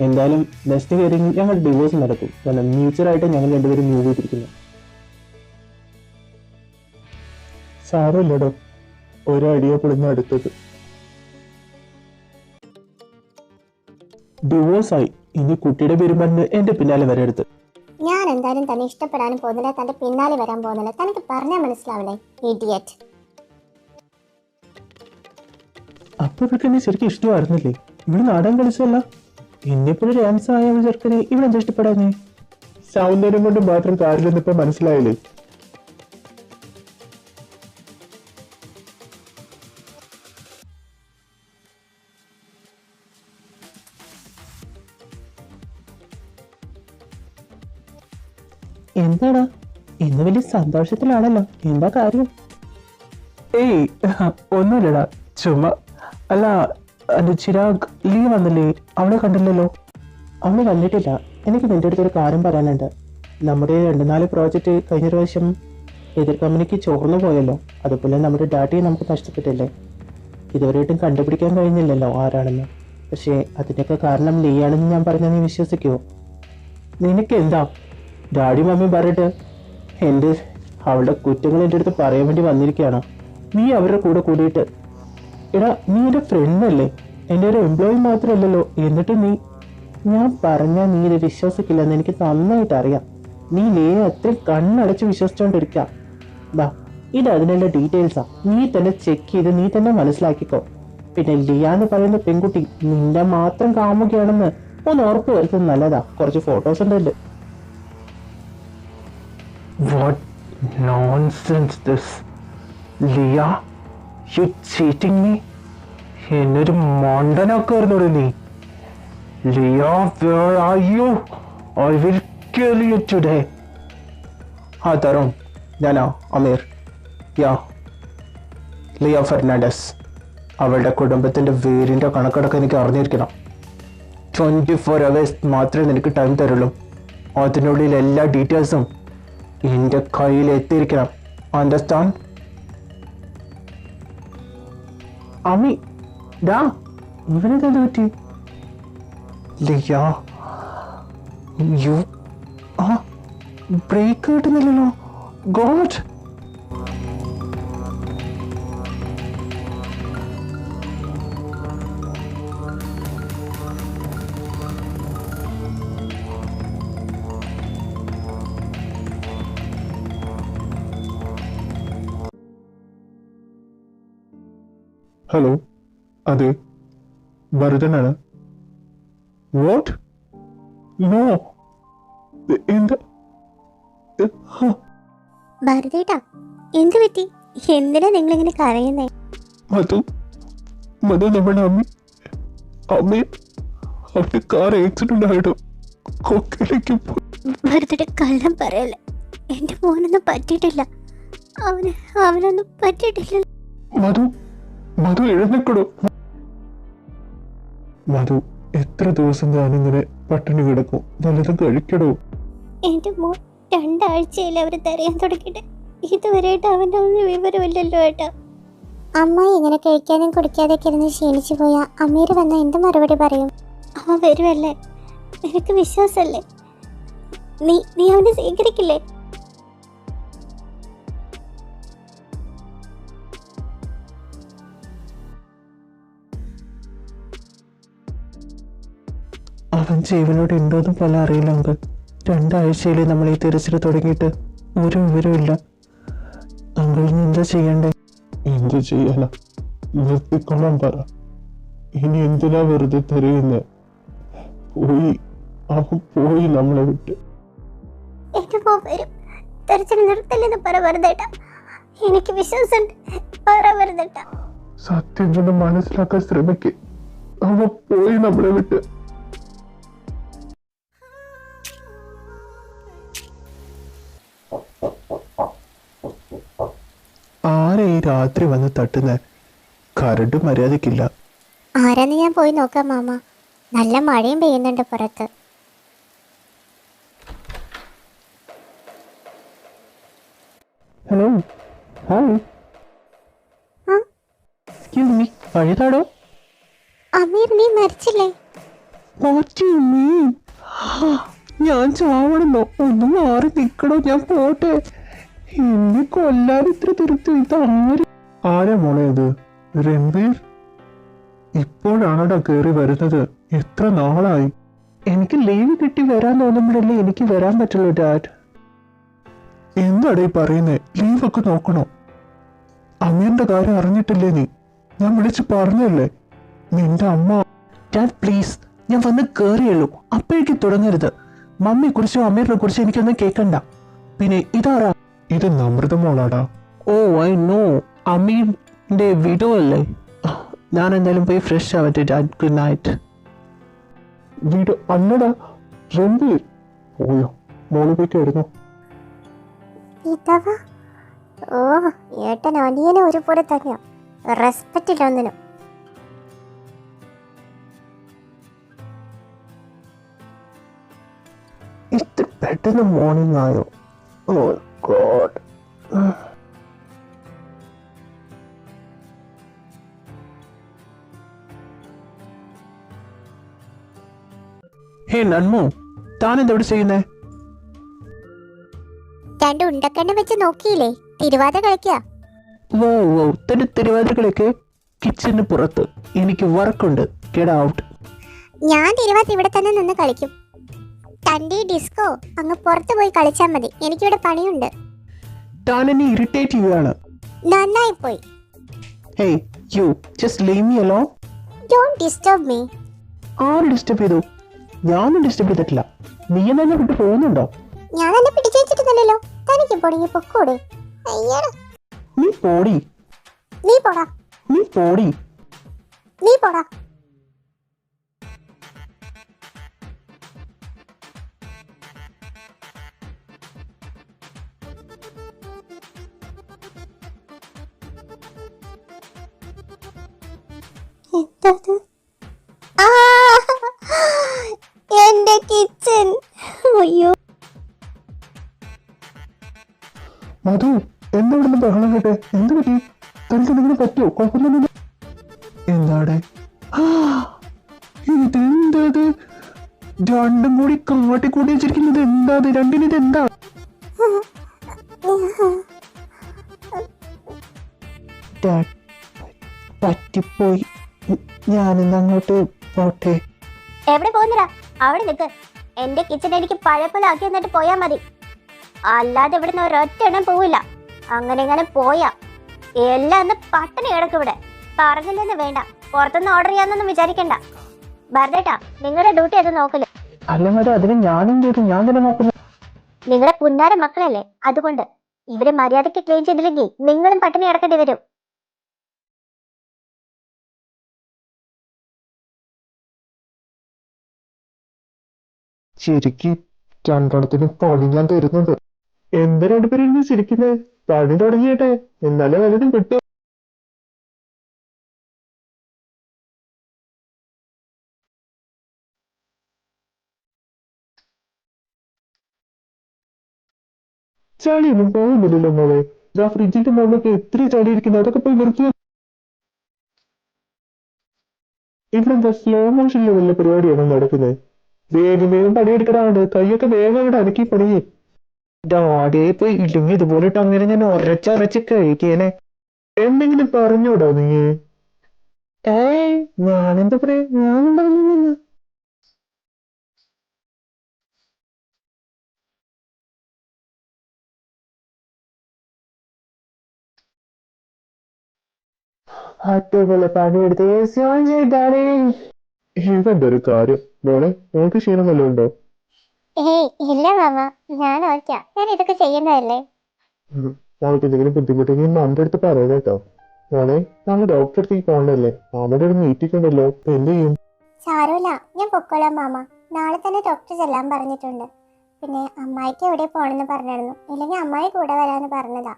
എന്തായാലും നെക്സ്റ്റ് ഹിയറിംഗ് ഞങ്ങൾ ഡിവോഴ്സ് നടക്കും. കാരണം മ്യൂച്വലായിട്ട് ഞങ്ങൾ രണ്ടുപേരും മൂവ് ചെയ്തിരിക്കുന്നു. സാരമില്ലടോ, ഒരു ഐഡിയ പൊളിഞ്ഞ അടുത്തത്. ഡിവോഴ്സായി. ഇനി കുട്ടിയുടെ പേര് പറഞ്ഞ് എന്റെ പിന്നാലെ വരരുത്. ഞാൻ എന്തായാലും തന്നെ ഇഷ്ടപ്പെടാനും പോകുന്നില്ല, തന്റെ പിന്നാലെ വരാൻ പോകുന്നില്ല. തനിക്ക് പറഞ്ഞാൽ മനസ്സിലാവില്ലേ, ഇഡിയറ്റ്. അപ്പൊ ഇവർക്ക് എന്നെ ശരിക്കും ഇഷ്ടമായിരുന്നില്ലേ? ഇവിടെ നാടൻ കളിച്ചല്ല. എന്നെപ്പോഴും ഡാൻസ് ആയ ഒരു ചെറുക്കനെ ഇവിടെ എന്താ ഇഷ്ടപ്പെടാഞ്ഞേ? സൗന്ദര്യം കൊണ്ട് മാത്രം കാര്യമില്ലെന്ന് ഇപ്പൊ മനസ്സിലായില്ലേ? എന്താടാ, ഇന്ന് വലിയ സന്തോഷത്തിലാണല്ലോ. എന്താ കാര്യം? ഏയ്, ഒന്നുമില്ലടാ, ചുമ്മാ. അല്ല, എന്റെ ചിരാഗ് ലീ വന്നില്ലേ? അവളെ കണ്ടില്ലല്ലോ. അവളെ കണ്ടിട്ടില്ല. എനിക്ക് നിന്റെ അടുത്തൊരു കാര്യം പറയാനുണ്ട്. നമ്മുടെ 2-4 പ്രോജക്റ്റ് കഴിഞ്ഞ പ്രാവശ്യം എതിർ കമ്പനിക്ക് ചോർന്നു പോയല്ലോ. അതുപോലെ നമ്മുടെ ഡാറ്റയെ നമുക്ക് നഷ്ടപ്പെട്ടില്ലേ? ഇതുവരെയായിട്ടും കണ്ടുപിടിക്കാൻ കഴിഞ്ഞില്ലല്ലോ ആരാണെന്ന്. പക്ഷേ അതിൻ്റെയൊക്കെ കാരണം ലീയാണെന്ന് ഞാൻ പറഞ്ഞാൽ നീ വിശ്വസിക്കുമോ? നിനക്ക് എന്താ? ഡാഡി മമ്മി പറഞ്ഞിട്ട് അവളുടെ കുറ്റങ്ങൾ എൻ്റെ അടുത്ത് പറയാൻ വേണ്ടി വന്നിരിക്കുകയാണ്. നീ അവരുടെ കൂടെ കൂടിയിട്ട്. എടാ, നീ എൻ്റെ ഫ്രണ്ടല്ലേ, എൻ്റെ ഒരു എംപ്ലോയി മാത്രമല്ലല്ലോ. എന്നിട്ട് ഞാൻ പറഞ്ഞാൽ നീ ഇത് വിശ്വസിക്കില്ലെന്ന് എനിക്ക് നന്നായിട്ട് അറിയാം. നീ ലേ അത്രയും കണ്ണടച്ച് വിശ്വസിച്ചോണ്ടിരിക്കുക. ബാ, ഇത് അതിനുള്ള ഡീറ്റെയിൽസാ. നീ തന്നെ ചെക്ക് ചെയ്ത് നീ തന്നെ മനസ്സിലാക്കിക്കോ. പിന്നെ ലിയ എന്ന് പറയുന്ന പെൺകുട്ടി നിന്റെ മാത്രം കാമുകയാണെന്ന് ഒന്ന് ഉറപ്പ് വരുത്തുന്നത് നല്ലതാ. കുറച്ച് ഫോട്ടോസ് ഉണ്ട്. What nonsense this. Leah, you cheating me? എന്നൊരു മണ്ടനൊക്കെ വരുന്നോട് നീ. Leah, where are you? I will kill you today. Tarun, ഞാനാ അമീർ. ലിയ ഫെർണാണ്ടസ്. അവളുടെ കുടുംബത്തിന്റെ വീടിന്റെ കണക്കടക്കം എനിക്ക് അറിഞ്ഞിരിക്കണം. 24 hours മാത്രമേ നിനക്ക് ടൈം തരുള്ളൂ. അതിനുള്ളിൽ എല്ലാ ഡീറ്റെയിൽസും എൻ്റെ കയ്യിൽ എത്തിയിരിക്കണം. അണ്ടർസ്റ്റാൻഡ്? അമ്മി, ഡാ, ഇവനെന്താ പറ്റി? ലിയ, ബ്രേക്ക് കിട്ടുന്നില്ലല്ലോ. ഗോഡ്. ഹലോ, അതെ, ഭരതനാണ്. വാട്ട്? നോ. എന്താ? ഭാരതേട്ടാ, എന്ത് പറ്റി? എന്തിനാ നിങ്ങളിങ്ങനെ കരയുന്നേ? മധു നമ്മുടെ അമ്മ അവന്റെ കാർ ആക്സിഡന്റ് ആയിട്ട് കൊക്കയിലേക്ക് പോയി. ഭാരതേട്ട, കള്ളം പറയല്ലേ. എന്റെ മോനൊന്നും പറ്റിയിട്ടില്ല. അവനൊന്നും പറ്റിയിട്ടില്ല. മധു എഴുന്നേക്കടോ. മധു, എത്ര ദിവസം ഞാനിങ്ങനെ പട്ടിണി കിടക്കും? നല്ലതും കഴിക്കടോ. എന്റെ മോൻ 2 ആഴ്ചയിൽ അവർ തരയാൻ തുടങ്ങിയിട്ട് ഇതുവരെയായിട്ട് അവൻ്റെ ഒന്നും വിവരമില്ലല്ലോ ഏട്ടാ. അമ്മായി ഇങ്ങനെ കഴിക്കാനും കുടിക്കാതെയൊക്കെ ഇരുന്ന് ക്ഷീണിച്ചു പോയാ അമീർ വന്ന എന്ത് മറുപടി പറയും? അവൻ വരുമല്ലേ? നിനക്ക് വിശ്വാസമല്ലേ? നീ അവനെ സ്വീകരിക്കില്ലേ? അവൻ ജീവനോട് ഉണ്ടോന്ന് പോലെ അറിയില്ല അങ്കിൾ. 2 ആഴ്ചയിൽ നമ്മൾ ഈ തിരച്ചിൽ തുടങ്ങിയിട്ട് ഒരു വിവരമില്ല. അങ്കിളിന് എന്താ ചെയ്യണ്ടേ? എന്ത് ചെയ്യാനാ? നിർത്തിക്കൊള്ളാൻ പറ. ഇനി എന്തിനാ വെറുതെ തരുന്നത്? പോയി, അവൻ പോയി നമ്മളെ വിട്ട്. എന്റെ പോ വരും. തെരച്ചിൽ നിർത്തില്ലെന്ന് പറ വെറുതേട്ടാ. എനിക്ക് വിശ്വാസമുണ്ട്. പറ വെറുതേട്ടാ. സത്യം കൊണ്ട് മനസ്സിലാക്കാൻ ശ്രമിക്ക്. അവൻ പോയി നമ്മളെ വിട്ട്. ആരെ ഈ രാത്രി വന്ന് തട്ടുന്നേ? കരണ്ട് മര്യാദക്കില്ല. ആരാന്ന് ഞാൻ പോയി നോക്കാം മാമ. നല്ല മഴയും പെയ്യുന്നുണ്ട് പുറത്ത്. Hello, hi. ആ? എക്സ്ക്യൂസ് മീ, പഴയതാടോ? അമീർ, നീ മരിച്ചില്ലേ? ഞാൻ ചാവണമെന്നോ? ഒന്ന് മാറി നിൽക്കണോ? ഞാൻ പോട്ടെ. എന്നെ കൊല്ലാൻ ഇത്ര തിരുത്തു ഇതാര്? ആരാ മോളെ ഇത്? രൺബീർ? ഇപ്പോഴാണോടാ കയറി വരുന്നത്? എത്ര നാളായി? എനിക്ക് ലീവ് കിട്ടി വരാൻ തോന്നുമ്പോഴല്ലേ എനിക്ക് വരാൻ പറ്റുള്ളൂ ഡാഡ്. എന്താടാ ഈ പറയുന്നേ? ലീവൊക്കെ നോക്കണോ? അമീറിന്റെ കാര്യം അറിഞ്ഞിട്ടില്ലേ നീ? ഞാൻ വിളിച്ച് പറഞ്ഞല്ലേ? നിന്റെ അമ്മ. ഡാഡ് പ്ലീസ്, ഞാൻ വന്ന് കയറിയുള്ളൂ, അപ്പോഴേക്ക് തുടങ്ങരുത്. മമ്മിയെ കുറിച്ചോ അമീറിനെ കുറിച്ചോ എനിക്കൊന്നും കേൾക്കണ്ട. പിന്നെ ഇതാരാ? ഇത് നമ്രത മോളാടാ. ഓ ഐ നോ, അമീറിന്റെ വിഡോ അല്ലേ? ഞാൻ എന്തായാലും പോയി ഫ്രഷ് ആവട്ടെ ഡാഡ്. Good night. വീട് അല്ലടാ, രൺബീർ. പോയോ? മോള് പോയിട്ട് എടുന്നോ? ഇതവാ? ഓ, ഏട്ടൻ അനിയനെ ഒരുപോലെ തന്നെയാ. റെസ്പെക്റ്റ് ഇല്ല ഒന്നിനും. ഇത്ര പെട്ടെന്ന് മോർണിംഗ് ആയോ? ഓ ഗോഡ്. ഹേ നന്മോ, താൻ എന്താ ഇവിടെ ചെയ്യുന്നേ? 2 ഉണ്ടക്കണ്ണം വെച്ച് നോക്കിയില്ലേ? തിരുവാതിര കളിക്കുക. വോ വോ, തന്റെ തിരുവാതിരകളൊക്കെ കിച്ചന് പുറത്ത്. എനിക്ക് വർക്കുണ്ട്. Get out. ഞാൻ തിരുവാതിര ഇവിടെ തന്നെ നിന്ന് കളിക്കും. തന്റെ ഡിസ്കോ അങ്ങ് പുറത്ത് പോയി കളിച്ചാൽ മതി. എനിക്കിവിടെ പണിയുണ്ട്. താൻ എന്നെ ഇറിറ്റേറ്റ് ചെയ്യുകയാണ്. നന്നായി പോയി. Hey you, just leave me alone. Don't disturb me. ആര് ഡിസ്റ്റർബ് ചെയ്തു? ഞാനും ഡിസ്റ്റർബ് ചെയ്തിട്ടില്ല. നീ എന്നെ വിട്ട് പോകുന്നുണ്ടോ? ഞാൻ എന്നെ പിടിച്ചു വെച്ചിട്ടില്ലല്ലോ. തനിക്ക് പൊടിഞ്ഞ് പൊക്കോടെ. അയ്യടാ. നീ പോടി. നീ പോടാ. നീ പോടി. നീ പോടാ. എന്തത്? ആ, എന്റെ കിച്ചൻ. അയ്യോ. മധു, എന്താ ഇവിടുന്ന് ബഹളം കേട്ടെ? എന്ത് പറ്റി? തനിക്ക് എന്തെങ്കിലും പറ്റുമോ? കുഴപ്പമൊന്നുമില്ല. എന്താടെ? ഇതെന്തത്? രണ്ടും കൂടി കാട്ടിക്കൂട്ടി വെച്ചിരിക്കുന്നത് എന്താ? രണ്ടിന് ഇതെന്താ? ഡാഡ്, പറ്റിപ്പോയി. ഞാനിന്ന് അങ്ങോട്ട് പോട്ടെ. എവിടെ പോകുന്നില്ല? അവിടെ നിൽക്ക്. എന്റെ കിച്ചൺ എനിക്ക് പഴയപോലെ ആക്കി എന്നിട്ട് പോയാ മതി. അല്ലാതെ ഇവിടുന്ന് ഒരൊറ്റ എണ്ണം പോവില്ല. അങ്ങനെ പോയാ എല്ലാം ഒന്ന് പട്ടിണി കിടക്കും ഇവിടെ. പറഞ്ഞില്ലെന്ന് വേണ്ട, പുറത്തുനിന്ന് ഓർഡർ ചെയ്യാന്നൊന്നും വിചാരിക്കണ്ട. ഭരതേട്ടാ, നിങ്ങളുടെ ഡ്യൂട്ടി അത് നോക്കല്. അല്ല മതി, അതിന് ഞാനും ചെയ്തു. ഞാൻ തന്നെ നോക്കുന്നു. നിങ്ങളുടെ പുന്നാര മക്കളല്ലേ, അതുകൊണ്ട് ഇവരെ മര്യാദയ്ക്ക് ക്ലീൻ ചെയ്തില്ലെങ്കിൽ നിങ്ങളും പട്ടിണി കിടക്കേണ്ടി വരും. ശരിക്കും രണ്ടെണ്ണത്തിന് പണി ഞാൻ തരുന്നുണ്ട്. എന്താ രണ്ടുപേരും ചിരിക്കുന്നത്? പണി തുടങ്ങിയട്ടെ, എന്നാലേ വലുതും കിട്ടും. ചളിയൊന്നും പോകുന്നില്ലല്ലോ മോളെ. ആ ഫ്രിഡ്ജിന്റെ മുകളിലൊക്കെ എത്ര ചളി ഇരിക്കുന്നത്, അതൊക്കെ പോയി വൃത്തിയാക്കി. ഇവിടെ എന്താ സ്ലോ മോഷനിൽ വല്ല പരിപാടിയാണോ നടക്കുന്നത്? വേഗം വേഗം പണിയെടുക്കടാണ്ട്, കൈയൊക്കെ വേഗം ഇവിടെ അനക്കി പണിയേ. ഡാഡേ ഇപ്പൊ ഇല്ലെങ്കിൽ ഇതുപോലെ ഇട്ട് അങ്ങനെ ഞാൻ ഉരച്ചരച്ച് കഴിക്കേനെ. എന്തെങ്കിലും പറഞ്ഞോടാ നീ? ഏയ് ഞാനെന്താ പറയാ, ഞാൻ പറഞ്ഞില്ല. അതേപോലെ പണിയെടുത്ത് ചെയ്താലേ. ഇവന്റെ ഒരു കാര്യം മോളെ, മോൾക്ക് ക്ഷീണം വല്ലതും ഉണ്ടോ? ഏയ് ഇല്ല മാമ, ഞാൻ ഓർക്കാ, ഞാൻ ഇതൊക്കെ ചെയ്യുന്നതല്ലേ. മോൾക്ക് എന്തെങ്കിലും ബുദ്ധിമുട്ടെങ്കിൽ മാമിന്റെ അടുത്ത് പറയാം കേട്ടോ. മോളെ, നാളെ ഡോക്ടറെ അടുത്തേക്ക് പോകണ്ടല്ലേ? മാമയുടെ ഒരു മീറ്റിംഗ് ഉണ്ടല്ലോ, അപ്പൊ എന്ത് ചെയ്യും? സാരമില്ല, ഞാൻ പൊക്കോളാം മാമ. നാളെ തന്നെ ഡോക്ടർ ചെല്ലാൻ പറഞ്ഞിട്ടുണ്ട്. പിന്നെ അമ്മായിക്ക് എവിടെ പോണെന്ന് പറഞ്ഞിരുന്നു, ഇല്ലെങ്കിൽ അമ്മായി കൂടെ വരാന്ന് പറഞ്ഞതാ.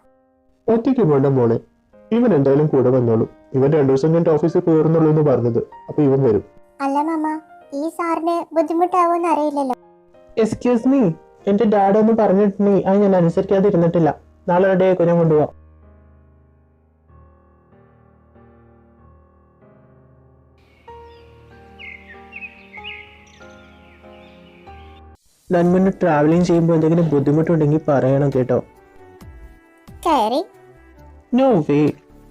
ഒറ്റയ്ക്ക് പോണ്ട മോളെ, ഇവൻ എന്തായാലും കൂടെ വന്നോളൂ. ഇവൻ 2 ദിവസം കഴിഞ്ഞിട്ട് ഓഫീസിൽ കയറുന്നുള്ളൂ എന്ന് പറഞ്ഞത്, അപ്പൊ ഇവൻ വരും. അല്ല മാമ, ഈ സാറിന് ബുദ്ധിമുട്ടാവോന്ന് അറിയില്ലല്ലോ. എക്സ്ക്യൂസ് മീ, എന്റെ ഡാഡ് ഒന്ന് പറഞ്ഞിട്ടുണ്ടെങ്കിൽ അത് ഞാൻ അനുസരിക്കാതെ ഇരുന്നിട്ടില്ല. നാളെ ഡേ ഞാൻ കൊണ്ടുപോവാം. നന്മന് ട്രാവലിംഗ് ചെയ്യുമ്പോൾ എന്തെങ്കിലും ബുദ്ധിമുട്ടുണ്ടെങ്കിൽ പറയണം കേട്ടോ. കയറി. നോ വേ,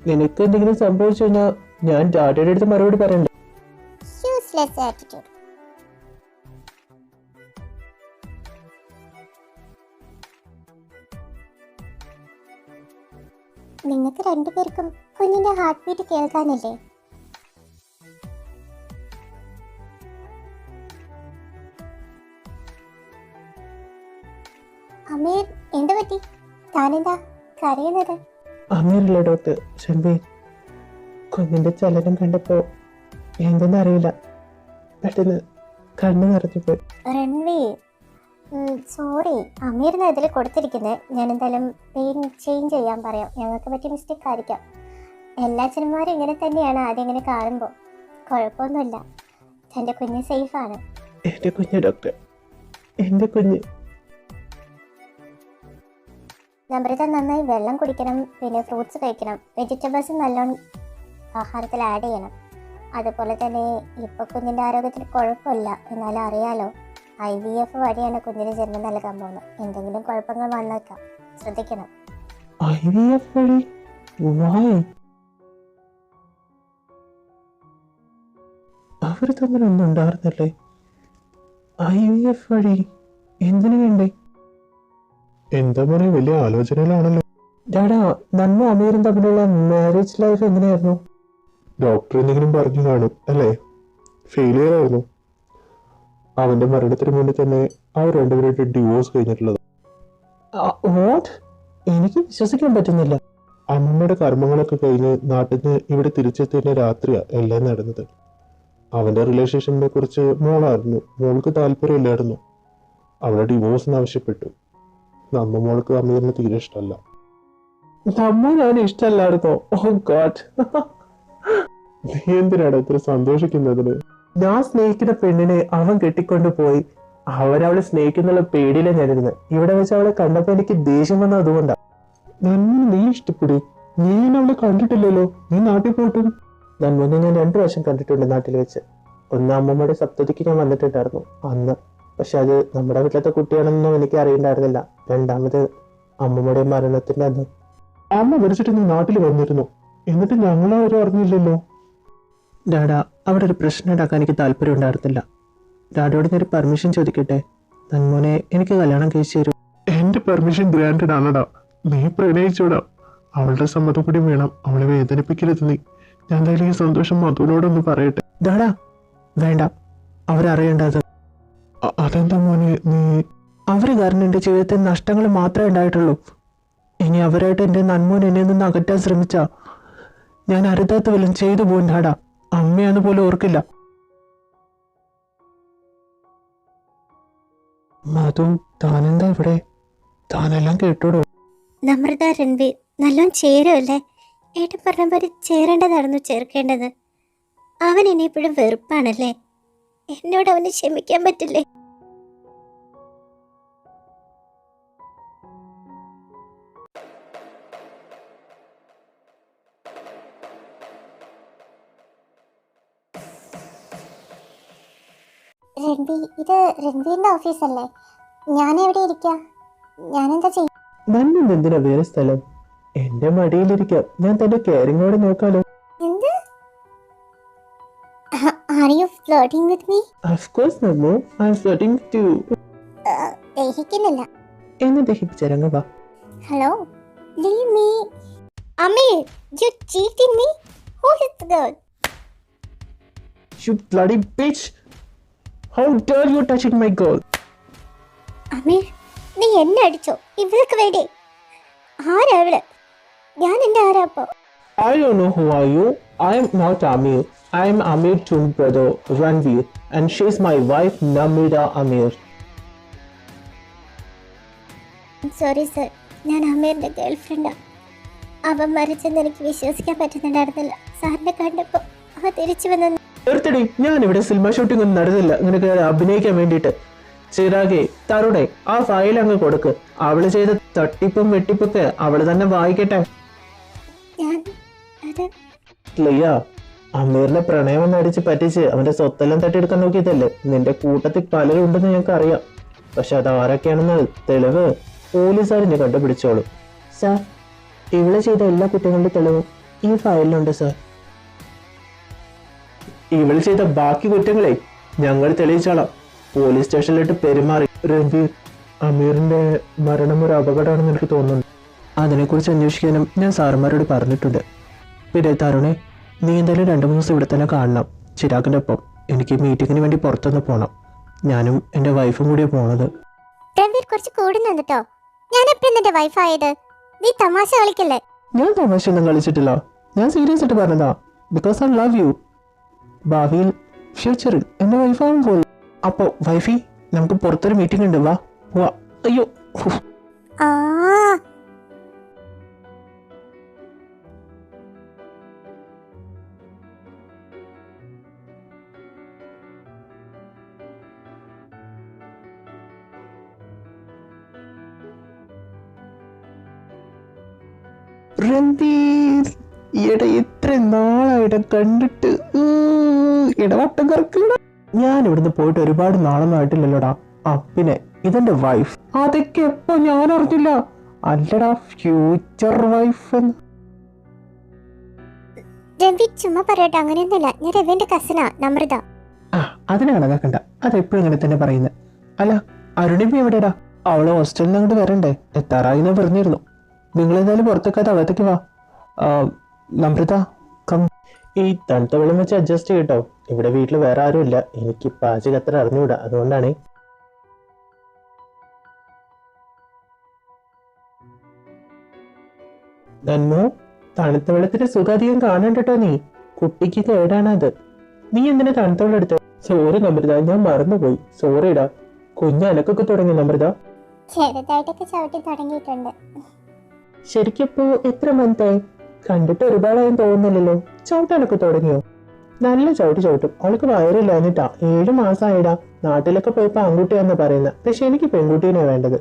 നിനക്ക് എന്തെങ്കിലും സംഭവിച്ചു കഴിഞ്ഞാൽ ഞാൻ ഡാഡിയുടെ അടുത്ത് മറുപടി പറയണ്ടേ? Useless attitude. നിങ്ങൾക്ക് രണ്ടുപേർക്കും കുഞ്ഞിന്റെ ഹാർട്ട് ബീറ്റ് കേൾക്കാനില്ലേ? അമീർ, എന്ത് പറ്റി? താനെന്താ കരയുന്നത്? അങ്ങനെയല്ല ഡോക്ടർ, ഷംബീർ. കുഞ്ഞിന്റെ ചലനം കണ്ടപ്പോ എന്തെന്നറിയില്ല, പെട്ടെന്ന് കണ്ണു നിറഞ്ഞുപോയി. രൺവീർ, സോറി, അമീറിന് ഇതിൽ കൊടുത്തിരിക്കുന്നത്. ഞാൻ എന്തായാലും പെയിൻ ചേഞ്ച് ചെയ്യാൻ പറയാം. ഞങ്ങൾക്ക് പറ്റിയ മിസ്റ്റേക്ക് ആയിരിക്കാം. എല്ലാ അച്ഛന്മാരും ഇങ്ങനെ തന്നെയാണ് ആദ്യം ഇങ്ങനെ കാണുമ്പോൾ. കുഴപ്പമൊന്നുമില്ല, എൻ്റെ കുഞ്ഞ് സേഫാണ്. എന്റെ കുഞ്ഞ് ഡോക്ടർ, എന്റെ കുഞ്ഞ്. നമ്രത നന്നായി വെള്ളം കുടിക്കണം, പിന്നെ ഫ്രൂട്ട്സ് കഴിക്കണം, വെജിറ്റബിൾസ് നല്ലോണം ആഹാരത്തിൽ ആഡ് ചെയ്യണം. അതുപോലെ തന്നെ ഇപ്പോൾ കുഞ്ഞിൻ്റെ ആരോഗ്യത്തിന് കുഴപ്പമില്ല, എന്നാലും അറിയാലോ IVF വഴിയാണ് കുഞ്ഞിന് ജന്മം നൽകാൻ പോകുന്നത്. എന്തെങ്കിലും കുഴപ്പങ്ങൾ വന്നേക്കാം, ശ്രദ്ധിക്കണം. IVF വഴി? Why? അവർ തമ്മിലൊന്നും ഉണ്ടായിരുന്നല്ലേ? IVF വഴി എന്തിനു വേണ്ടി? എന്താ പറയുക, വലിയ ആലോചനയിലാണല്ലോ. ഡാഡാ, നന്മ അമീറും തമ്മിലുള്ള മാരേജ് ലൈഫ് എങ്ങനെയായിരുന്നു? ഡോക്ടർ എന്തെങ്കിലും പറഞ്ഞു കാണും അല്ലേ? ഫെയിലിയർ ആയിരുന്നു. അവന്റെ മരണത്തിന് മുന്നേ തന്നെ അവർ രണ്ടുപേരുടെ ഡിവോഴ്സ് കഴിഞ്ഞിട്ടുള്ളത്. വാട്ട്? എനിക്ക് വിശ്വസിക്കാൻ പറ്റുന്നില്ല. അമ്മയുടെ കർമ്മങ്ങളൊക്കെ കഴിഞ്ഞ് നാട്ടിൽ നിന്ന് ഇവിടെ തിരിച്ചെത്തിയ രാത്രിയാ എല്ലാം നടന്നത്. അവന്റെ റിലേഷൻഷിപ്പിനെ കുറിച്ച് മോളായിരുന്നു. മോൾക്ക് താല്പര്യമില്ലായിരുന്നു. അവളെ ഡിവോഴ്സിന് ആവശ്യപ്പെട്ടു. നമ്മ മോൾക്ക് അമീറിന് തീരെ ഇഷ്ടമല്ല. നമ്മ ഞാൻ ഇഷ്ടമല്ലായിരുന്നോ? ഓ ഗോഡ്, നീ എന്തിനാണ് ഇത്ര സന്തോഷിക്കുന്നതിന്? ഞാൻ സ്നേഹിക്കുന്ന പെണ്ണിനെ അവൻ കെട്ടിക്കൊണ്ടു പോയി. അവരവളെ സ്നേഹിക്കുന്നുള്ള പേടിയിലെ ഞാനിരുന്നത്. ഇവിടെ വെച്ച് അവളെ കണ്ടപ്പോ എനിക്ക് ദേഷ്യം വന്നത് അതുകൊണ്ടാ. നന്മ നീ ഇഷ്ടപ്പെടും. നീ അവളെ കണ്ടിട്ടില്ലല്ലോ. നീ നാട്ടിൽ പോയിട്ടും? നന്മനെ ഞാൻ 2 പ്രാവശ്യം കണ്ടിട്ടുണ്ട് നാട്ടിൽ വെച്ച്. ഒന്ന് അമ്മമ്മയുടെ സപ്തതിക്ക് ഞാൻ വന്നിട്ടുണ്ടായിരുന്നു അന്ന്. പക്ഷെ അത് നമ്മുടെ വീട്ടിലത്തെ കുട്ടിയാണെന്നൊന്നും എനിക്ക് അറിയണ്ടായിരുന്നില്ല. രണ്ടാമത് അമ്മമ്മയുടെ മരണത്തിന്റെ അന്ന്. അമ്മ മരിച്ചിട്ട് നീ നാട്ടിൽ വന്നിരുന്നു, എന്നിട്ട് ഞങ്ങളാരും അറിഞ്ഞില്ലല്ലോ. ഡാഡാ, അവിടെ ഒരു പ്രശ്നം ഉണ്ടാക്കാൻ എനിക്ക് താല്പര്യം ഉണ്ടായിരുന്നില്ല. ഡാഡയോട് ഞാൻ പെർമിഷൻ ചോദിക്കട്ടെ? നന്മോനെ എനിക്ക് കല്യാണം കഴിച്ചു തരും. എന്റെ പെർമിഷൻ ഗ്രാൻഡഡ് ആണടാ. നീ പ്രണയിച്ചോടാ. അവളുടെ സമ്മതം കൂടി വേണം. അവളെ വേദനിപ്പിക്കരുത് നീ. ഞാൻ എന്തായാലും ഈ സന്തോഷം മധുവിനോടൊന്ന് പറയട്ടെ. ഡാഡാ വേണ്ട, അവരറിയേണ്ടത്. അതെന്താ മോനെ നീ? അവര് കാരണം എന്റെ ജീവിതത്തിൽ നഷ്ടങ്ങൾ മാത്രമേ ഉണ്ടായിട്ടുള്ളൂ. ഇനി അവരായിട്ട് എന്റെ നന്മോൻ എന്നെ നിന്ന് അകറ്റാൻ ശ്രമിച്ചാ ഞാൻ അരുതാത്ത വല്ലതും ചെയ്തു പോകും ഡാഡാ. അമ്മയാന്ന് പോലും ഓർക്കില്ല. മധു, താനെന്താ ഇവിടെ? താനെല്ലാം കേട്ടോടോ? നമ്രത, രൺവീർ നല്ലോണം ചേരുമല്ലേ? ഏട്ടൻ പറഞ്ഞ പോലെ ചേരേണ്ടതായിരുന്നു ചേർക്കേണ്ടത്. അവൻ ഇനിയിപ്പോഴും വെറുപ്പാണല്ലേ? എന്നോട് അവന് ക്ഷമിക്കാൻ പറ്റില്ലേ? ഇത് രൺവീറിന്റെ ഓഫീസല്ലേ? ഞാൻ എവിടെ ഇരിക്കാം? ഞാനെന്താ ചെയ്യും? നന്ദി എന്തിനാ വേറെ സ്ഥലം? എന്റെ മടിയിലിരിക്കാം, ഞാൻ തന്റെ കെയറിങ്ങോടെ നോക്കാലോ. എന്ത്? Are you flirting with me? Of course, Nammu. I'm flirting with you. ദഹിക്കുന്നില്ല. എന്നെ ദഹിപ്പിച്ചിറങ്ങ വാ. Hello, leave me. Amir, you cheating me? Who is the girl? You bloody bitch! How dare you touching my girl? അമീർ, നീ എന്നെ അടിച്ചോ? ഇവൾക്ക് വേണ്ടി? ആരാ ഇവള്? ഞാൻ എന്റെ ആരാപ്പോ? I don't know who are you. I am not Amir. I am Amir's twin brother, Ranveer, and she's my wife, Namida Amir. Sorry sir, ഞാൻ അമീറിന്റെ ഗേൾഫ്രണ്ടാ. അവൻ മരിച്ചെന്ന് എനിക്ക് വിശ്വസിക്കാൻ പറ്റുന്നുണ്ടായിരുന്നില്ല. സാറിനെ കണ്ടപ്പോ അവ തിരിച്ചു വന്നു. നിർത്തടി, ഞാൻ ഇവിടെ സിനിമ ഷൂട്ടിംഗ് ഒന്നും നടന്നില്ല നിനക്ക് അഭിനയിക്കാൻ വേണ്ടിയിട്ട്. ചിറാകെ, തരുണേ, ആ ഫയൽ അങ്ങ് കൊടുക്ക്. അവള് ചെയ്ത തട്ടിപ്പും വെട്ടിപ്പൊക്കെ അവള് തന്നെ വായിക്കട്ടെ. ഞാൻ അത് ലിയ, അമീറിനെ പ്രണയം നടിച്ച് പറ്റിച്ച് അവന്റെ സ്വത്തെല്ലാം തട്ടിയെടുക്കാൻ നോക്കിയതല്ലേ? നിന്റെ കൂട്ടത്തിൽ പലരും ഉണ്ടെന്ന് ഞങ്ങൾക്ക് അറിയാം. പക്ഷെ അത് ആരൊക്കെയാണെന്ന് തെളിവ് പോലീസുകാരിനെ കണ്ടുപിടിച്ചോളൂ. സാർ, ഇവള് ചെയ്ത എല്ലാ കുറ്റങ്ങളുടെ തെളിവും ഈ ഫയലിലുണ്ട് സാർ. ഇവള് ചെയ്ത ബാക്കി കുറ്റങ്ങളെ ഞങ്ങൾ തെളിയിച്ചോളാം. പോലീസ് സ്റ്റേഷനിലിട്ട് പെരുമാറി. രൺവീർ, അമീറിന്റെ മരണം ഒരു അപകടമാണെന്ന് എനിക്ക് തോന്നുന്നു. അതിനെക്കുറിച്ച് അന്വേഷിക്കാനും ഞാൻ സാറുമാരോട് പറഞ്ഞിട്ടുണ്ട്. പിന്നെ തരുണേ, നീ എന്തായാലും 2-3 ദിവസം ഇവിടെ തന്നെ കാണണം ചിരാഗിന്റെ ഒപ്പം. എനിക്ക് മീറ്റിങ്ങിന് വേണ്ടി പുറത്തുനിന്ന് പോകണം. ഞാനും എൻ്റെ വൈഫും കൂടിയാണ് പോണത്. രൺവീർ കുറച്ച് കൂടുന്നുണ്ട് കേട്ടോ. ഞാൻ എപ്പോഴും നിന്റെ വൈഫായത്? നീ തമാശ കളിക്കല്ലേ? ഞാൻ തമാശയൊന്നും കളിച്ചിട്ടില്ല, ഞാൻ സീരിയസ് ആയിട്ട് പറഞ്ഞതാ. Because I love you. ഭാവിയിൽ ഫ്യൂച്ചറിൽ എൻ്റെ വൈഫാവും പോയി. അപ്പോൾ വൈഫി, നമുക്ക് പുറത്തൊരു മീറ്റിംഗ് ഉണ്ട്, വാ വാ. അയ്യോ, ആ രൺവീർ, ഈയിടെ എത്ര നാളായിട്ട് കണ്ടിട്ട് ഇടവട്ടം കറക്കില്ല. ഞാൻ ഇവിടുന്ന് പോയിട്ട് ഒരുപാട് നാളൊന്നും ആയിട്ടില്ലല്ലോടാ. ആ പിന്നെ ഇതെന്റെ വൈഫ്. അതൊക്കെ എപ്പോ ഞാൻ അറിഞ്ഞില്ല. അല്ലടാ, ഫ്യൂച്ചർ വൈഫ്. രൺവീർ ചുമ്മാ പറയട്ടെ, അങ്ങനെയൊന്നുമില്ല. ഞാൻ രവിന്റെ കസിനാ, നമ്രത. ആ, അതിനെ കണക്കാക്കണ്ട, അതെപ്പോഴും ഇങ്ങനെ തന്നെ പറയുന്നത്. അല്ല, അരുണിമ എവിടെടാ? അവള് ഹോസ്റ്റലിൽ നിന്ന് അങ്ങോട്ട് വരണ്ടേ? എത്താറായിന്ന് പറഞ്ഞിരുന്നു. നിങ്ങൾ എന്തായാലും പുറത്തേക്കാത്ത അകത്തേക്ക് വാ. നമ്രത, കം. ഈ തണുത്ത വെള്ളം വെച്ച് അഡ്ജസ്റ്റ് ചെയ്യട്ടോ. ഇവിടെ വീട്ടിൽ വേറെ ആരും ഇല്ല. എനിക്ക് പാചകം അത്ര അറിഞ്ഞുകൂടാ, അതുകൊണ്ടാണ്. നന്മോ, തണുത്ത വെള്ളത്തിന്റെ സുഖാധികം കാണണ്ടട്ടോ. നീ കുട്ടിക്ക് കേടാണത്. നീ എന്തിനാ തണുത്ത വെള്ളം എടുത്തത്? സോറി നമ്രത, ഞാൻ മറന്നുപോയി. സോറിടാ. കുഞ്ഞ് അനക്കൊക്കെ തുടങ്ങി നമ്രത? ചെറുതായിട്ടൊക്കെ ചവിട്ടി തുടങ്ങിയിട്ടുണ്ട്. ശരിക്കിപ്പോ എത്ര മന്തായി? കണ്ടിട്ട് ഒരുപാടായും തോന്നുന്നില്ലല്ലോ. ചവിട്ടാനൊക്കെ തുടങ്ങിയോ? നല്ല ചവിട്ട് ചവിട്ടും. അവൾക്ക് വയറില്ലാഞ്ഞിട്ടാ. 7 മാസമായിടാ. നാട്ടിലൊക്കെ പോയപ്പോ ആൺകുട്ടിയാന്ന് പറയുന്നത്. പക്ഷെ എനിക്ക് പെൺകുട്ടീനെ വേണ്ടത്.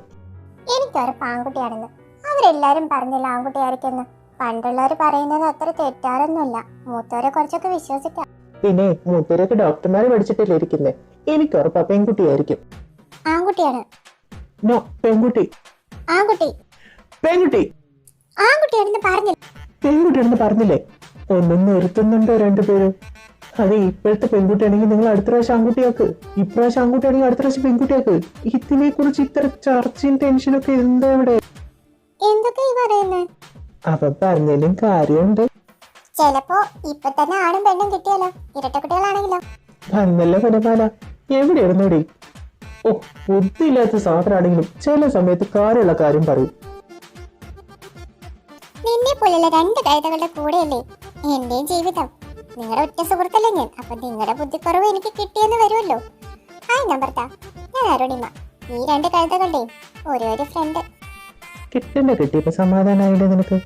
എനിക്കൊരു പാൺകുട്ടിയാണെന്ന് അവരെല്ലാരും പറഞ്ഞില്ല ആൺകുട്ടിയായിരിക്കെന്ന്. പണ്ടുള്ളവര് പറയുന്നത് അത്ര തെറ്റാറൊന്നുമില്ല. മൂത്തവരെ കുറച്ചൊക്കെ വിശ്വസിക്കാം. പിന്നെ മൂത്തരൊക്കെ ഡോക്ടർമാരെ പഠിച്ചിട്ടല്ലേ ഇരിക്കുന്നേ. എനിക്ക് ഉറപ്പാ പെൺകുട്ടിയായിരിക്കും. ആൺകുട്ടിയാണ്. നോ, പെൺകുട്ടി. ആൺകുട്ടി. പെൺകുട്ടി. ആൺകുട്ടിയാണെന്ന് പറഞ്ഞില്ല. പെൺകുട്ടിയാണെന്ന് പറഞ്ഞില്ലേ? ഒന്നും നിർത്തുന്നുണ്ടോ രണ്ടുപേരും? അത് ഇപ്പോഴത്തെ പെൺകുട്ടിയാണെങ്കിൽ നിങ്ങൾ അടുത്ത പ്രാവശ്യം ആൺകുട്ടിയാക്ക്. ഇപ്രാവശ്യം ആൺകുട്ടിയാണെങ്കിൽ അടുത്ത പ്രാവശ്യം പെൺകുട്ടിയാക്ക്. ഇതിനെ കുറിച്ച് ഇത്ര ചർച്ചയും ടെൻഷനൊക്കെ എന്താ ഇവിടെ? എന്തൊക്കെ ഈ പറയുന്നത്? അവ പറഞ്ഞാലും കാര്യമുണ്ട്. ചിലപ്പോ ഇപ്പൊ തന്നെ ആണും പെണ്ണും കിട്ടിയാലോ, ഇരട്ട കുട്ടികളാണെങ്കിലോ. നല്ല പനപാല എവിടെയായിരുന്നോടി? ഓ, ബുദ്ധിയില്ലാത്ത സാധനമാണെങ്കിലും ചില സമയത്ത് കാര്യമുള്ള കാര്യം പറയും. നിന്നെ പോലുള്ള 2 കഴുതകളുടെ കൂടെയല്ലേ എന്റെയും ജീവിതം. നിങ്ങളുടെ ഒറ്റ സുഹൃത്തല്ലേ ഞാൻ. അപ്പൊ നിങ്ങളുടെ ബുദ്ധിക്കുറവ് എനിക്ക് കിട്ടിയെന്ന് വരുമല്ലോ. ഹായ് നമ്രത, ഞാൻ അരുണിമ. ഈ 2 കഴുതകളുടെയും ഒരു ഫ്രണ്ട്. കിട്ടിയപ്പോ സമാധാനമായില്ലേ നിനക്ക്?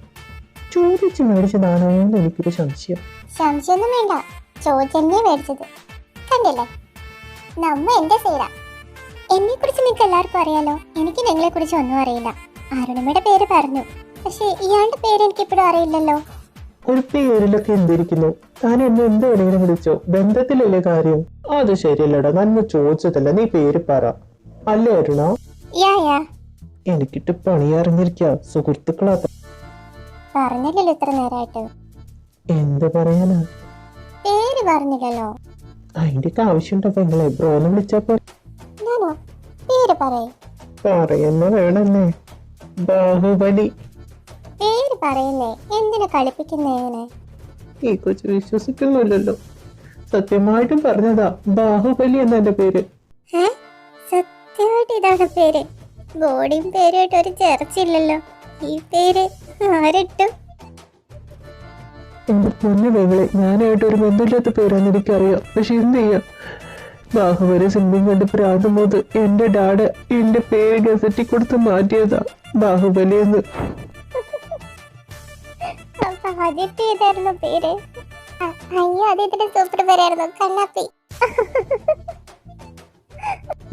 ചോദിച്ചു മേടിച്ചതാണോ എന്ന് എനിക്കൊരു സംശയം. സംശയമൊന്നും വേണ്ട, ചോദിച്ചെന്നെ മേടിച്ചത്. കണ്ടില്ലേ, നമ്മ എന്റെ സൈഡാ. എന്നെ കുറിച്ച് നിങ്ങൾക്ക് എല്ലാവർക്കും അറിയാലോ. എനിക്ക് നിങ്ങളെ കുറിച്ച് ഒന്നും അറിയില്ല. അരുണിമയുടെ പേര് പറഞ്ഞു, പക്ഷെ ഇയാളുടെ പേര് എനിക്ക് ഇപ്പോഴും അറിയില്ലല്ലോ. ഒരു പേരിലൊക്കെ എന്തിരിക്കുന്നു? താൻ എന്നെ എന്ത് വേണമെങ്കിലും വിളിച്ചോ, ബന്ധത്തിലല്ലേ കാര്യം. അത് ശരിയല്ലടാ, നന്മ ചോദിച്ചതല്ല, നീ പേര് പറ. അല്ലേ അരുണ? യാ യാ എനിക്കിട്ട് പണി അറിഞ്ഞിരിക്ക, സുഹൃത്തുക്കളാത്ത. പറഞ്ഞില്ലല്ലോ ഇത്ര നേരമായിട്ട്. എന്ത് പറയാനാ? പേര് പറഞ്ഞില്ലല്ലോ. അതിന്റെയൊക്കെ ആവശ്യമുണ്ടോ പെങ്ങളെ? ബ്രോന്ന് വിളിച്ചാ ഞാനോ? പേര് പറയേ. പറയുന്ന വേണല്ലേ? ബാഹുബലി. പേര് പറയുന്നേ, എന്തിനാ കളിപ്പിക്കുന്നേ ഇങ്ങനെ? ഈ കൊച്ചു വിശ്വസിക്കുന്നില്ലല്ലോ. സത്യമായിട്ടും പറഞ്ഞതാ, ബാഹുബലി എന്ന എന്റെ പേര്. സത്യമായിട്ട് ഇതാണ് പേര്? ബോഡിയും പേരുമായിട്ട് ഒരു ചേർച്ചയില്ലല്ലോ. ഈ പേര് ആരിട്ടു? എന്റെ പൊന്നു പെങ്ങളെ, ഞാനായിട്ട് ഒരു ബന്ധമില്ലാത്ത പേരാന്ന് എനിക്കറിയാം. പക്ഷെ എന്ത് ചെയ്യാം, ബാഹുബലി സിനിമയും കണ്ട് പ്രാന്തം പോത് എന്റെ ഡാഡ് എന്റെ പേര് ഗസറ്റി കൊടുത്ത് മാറ്റിയതാ ബാഹുബലി എന്ന്. അപ്പൊ ആദ്യത്തെ ഏതായിരുന്നു പേര്? അയ്യോ, ആദ്യത്തിന്റെ സൂപ്പർ പേരായിരുന്നു കണ്ണാപ്പി.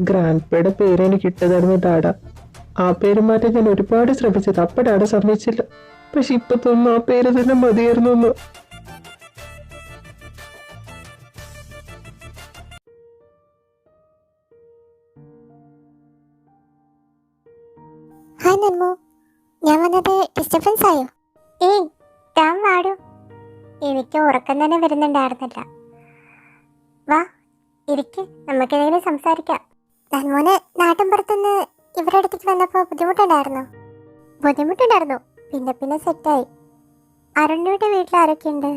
ഗ്രാൻഡ് പേയുടെ പേര് എനിക്ക് ഇട്ടതായിരുന്നു ഡാഡ. ആ പേര് മാറ്റാൻ ഞാൻ ഒരുപാട് ശ്രമിച്ചത്, അപ്പൊ ഡാഡ സമ്മതിച്ചില്ല. പക്ഷെ ഇപ്പൊ തോന്നുന്നു ആ പേര് തന്നെ മതിയായിരുന്നു എന്ന്. ഹായ് നന്മു, ഞാൻ വന്നത് ഡിസ്റ്റർബൻസ് ആയോ? ഏയ്, താൻ വാടൂ. എനിക്ക് ഉറക്കം തന്നെ വരുന്നുണ്ടായിരുന്നില്ല. വാ ഇരിക്ക്, നമുക്കെന്തെങ്കിലും സംസാരിക്കാം. നന്മോന് നാട്ടിൻപുറത്തുനിന്ന് ഇവരുടെ അടുത്തേക്ക് വന്നപ്പോൾ ബുദ്ധിമുട്ടുണ്ടായിരുന്നു? പിന്നെ പിന്നെ സെറ്റായി. അരുണിയുടെ വീട്ടിൽ ആരൊക്കെയുണ്ട്?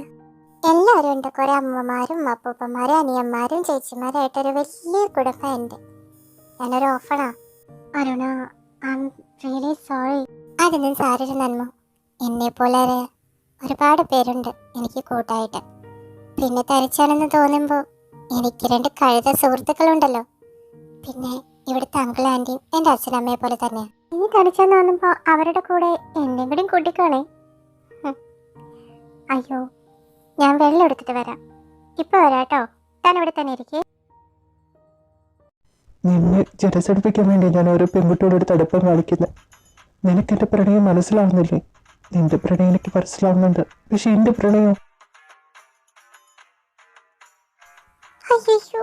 എല്ലാവരും ഉണ്ട്. കുറെ അമ്മമാരും അപ്പൂപ്പന്മാരും അനിയന്മാരും ചേച്ചിമാരായിട്ടൊരു വലിയ കുടുംബം ഉണ്ട്. ഞാനൊരു ഓഫണാ. Aruna, I am really sorry. അതൊന്നും സാരമില്ല നന്മ. എന്നെ പോലെ ഒരുപാട് പേരുണ്ട് എനിക്ക് കൂട്ടായിട്ട്. പിന്നെ തനിച്ചാണെന്ന് തോന്നുമ്പോൾ എനിക്ക് 2 കഴുത സുഹൃത്തുക്കളുണ്ടല്ലോ. പിന്നെ ഇവിടുത്തെ അങ്കിൾ ആൻറ്റിയും എൻ്റെ അച്ഛനമ്മയെ പോലെ തന്നെ. ഇനി തനിച്ചെന്ന് തോന്നുമ്പോൾ അവരുടെ കൂടെ എന്നെയും കൂടി കൂട്ടിക്കോണേ. അയ്യോ, ഞാൻ വെള്ളം എടുത്തിട്ട് വരാം. ഇപ്പൊ വരാട്ടോ. താൻ ഇവിടെ തന്നെ ഇരിക്കേ. നിന്നെ ജലസടിപ്പിക്കാൻ വേണ്ടി ഞാൻ ഓരോ പെൺകുട്ടിയോട് തടുപ്പം കാണിക്കുന്നത്. നിനക്ക് എന്റെ പ്രണയം മനസ്സിലാവുന്നില്ലേ? നിന്റെ പ്രണയം എനിക്ക് മനസ്സിലാവുന്നുണ്ട്, പക്ഷെ എന്റെ പ്രണയം അയ്യോ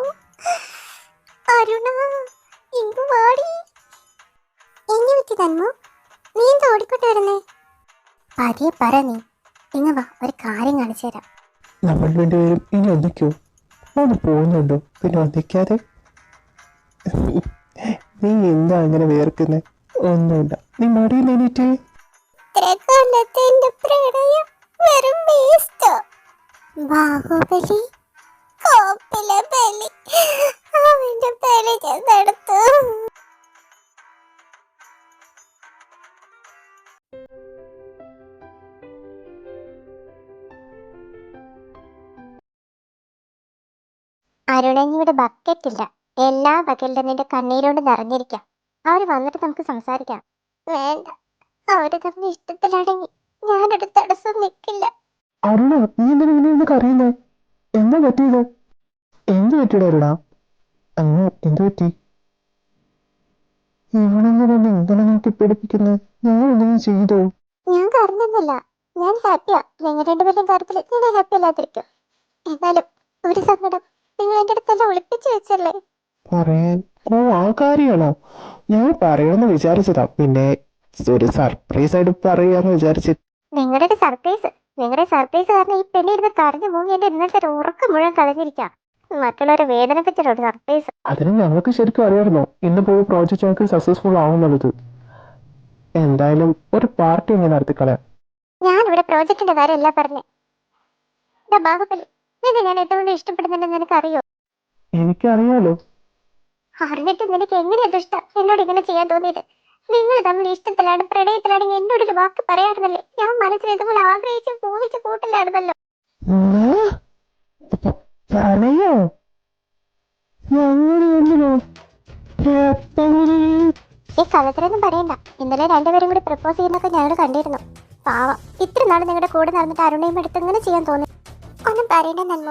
അരുണ, ഇങ്ങ് വാടി. എന്നെ പറ്റി തന്നു? നീ എന്താ ഓടിക്കൊണ്ട് വരുന്നേ? പതിയെ പറ നീ. ഇങ്ങ് വാ, ഒരു കാര്യം കാണിച്ചു തരാം. നമ്മൾ രണ്ടുപേരും ഇനി ഒന്നിക്കോ? ഒന്ന് പോകുന്നുണ്ടോ? പിന്നെ ഒന്നിക്കാതെ? നീ എന്താ അങ്ങനെ വേർക്കുന്നേ? ഒന്നുമില്ല, നീ മടിയിൽ എണീറ്റേ. ബാഹുബലി, കോപ്പിലെ ബലി, അവന്റെ ബലി ഞാൻ നടത്തു. അരുണഞ്ഞിയുടെ ബക്കറ്റ് ഇല്ല. എല്ലാ ബക്കറ്റിലും നിന്റെ കണ്ണീരോട് നിറഞ്ഞിരിക്കാം. അവര് വന്നിട്ട് നമുക്ക് സംസാരിക്കാം. വേണ്ട, അവര് തമ്മിൽ ഇഷ്ടത്തിലാണെങ്കിൽ ഞാനൊരു തടസ്സം നിൽക്കില്ല. അരുണ, നീ എന്തിനാ ഇങ്ങനെ കറിയുന്നേ? എന്താ പറ്റിയത്? എന്ത് പറ്റിയുടെ അരുണ? അങ്ങ് എന്ത് പറ്റി? ഇവളെങ്ങനെ ഇങ്ങനെ നോക്കി പിടിപ്പിക്കുന്നത്? ഞാൻ എന്തെങ്കിലും ചെയ്തോ? ഞാൻ കരഞ്ഞൊന്നുമില്ല. ഞാൻ ഹാപ്പിയാ. നിങ്ങൾ രണ്ടുപേരും കാര്യത്തിൽ ഞാൻ ഹാപ്പി അല്ലാതിരിക്കും. എന്നാലും ഒരു സങ്കടം നിങ്ങൾ എന്റെ അടുത്തെല്ലാം ഒളിപ്പിച്ചു വെച്ചല്ലേ. പറയാൻ? ഓ, ആ കാര്യമാണോ? ഞാൻ പറയാന്ന് വിചാരിച്ചതാ, പിന്നെ ഒരു സർപ്രൈസ് ആയിട്ട് പറയാന്ന് വിചാരിച്ചു. നിങ്ങളുടെ സർപ്രൈസ് കാരണം ഈ പെണ്ണി ഇരുന്ന് കരഞ്ഞു മൂങ്ങി എന്റെ ഇന്നത്തെ ഒരു ഉറക്കം മുഴുവൻ കളഞ്ഞിരിക്കാം. മറ്റുള്ളവരെ വേദനിപ്പിച്ചിട്ട് ഒരു സർപ്രൈസ്. അതിന് ഞങ്ങൾക്ക് ശരിക്കും അറിയാമായിരുന്നോ ഇന്ന് പോയി പ്രോജക്റ്റ് ഞങ്ങൾക്ക് സക്സസ്ഫുൾ ആവുന്നുള്ളത്? എന്തായാലും ഒരു പാർട്ടി ഞാൻ നടത്തിക്കളയാം. ഞാനിവിടെ പ്രോജക്റ്റിന്റെ കാര്യമല്ല പറഞ്ഞേ. ബാഹുബലി, നിന്നെ ഞാൻ എന്തുകൊണ്ട് ഇഷ്ടപ്പെടുന്നുണ്ടെന്ന് നിനക്കറിയോ? എനിക്കറിയാലോ. അറിഞ്ഞിട്ട് നിനക്ക് എങ്ങനെയാ ഇഷ്ടം എന്നോട് ഇങ്ങനെ ചെയ്യാൻ തോന്നിയത്? നിങ്ങൾ തമ്മിൽ ഇഷ്ടത്തിലാണ്, പ്രണയത്തിലാണെങ്കിൽ എന്നോടൊരു വാക്ക് പറയാറുന്നല്ലേ. ഞാൻ മനസ്സിൽ ഇതുപോലെ ആഗ്രഹിച്ച് പൂവിച്ച് കൂട്ടിലായിരുന്നല്ലോ. പ്രണയോ? ഈ കള്ളത്തരൊന്നും പറയണ്ട. ഇന്നലെ രണ്ടുപേരും കൂടി പ്രപ്പോസ് ചെയ്യുന്നൊക്കെ ഞങ്ങൾ കണ്ടിരുന്നു. പാവം, ഇത്ര നാൾ നിങ്ങളുടെ കൂടെ നടന്നിട്ട് അരുണയും എടുത്ത് ഇങ്ങനെ ചെയ്യാൻ തോന്നി. ഒന്നും പറയണ്ട നന്മ,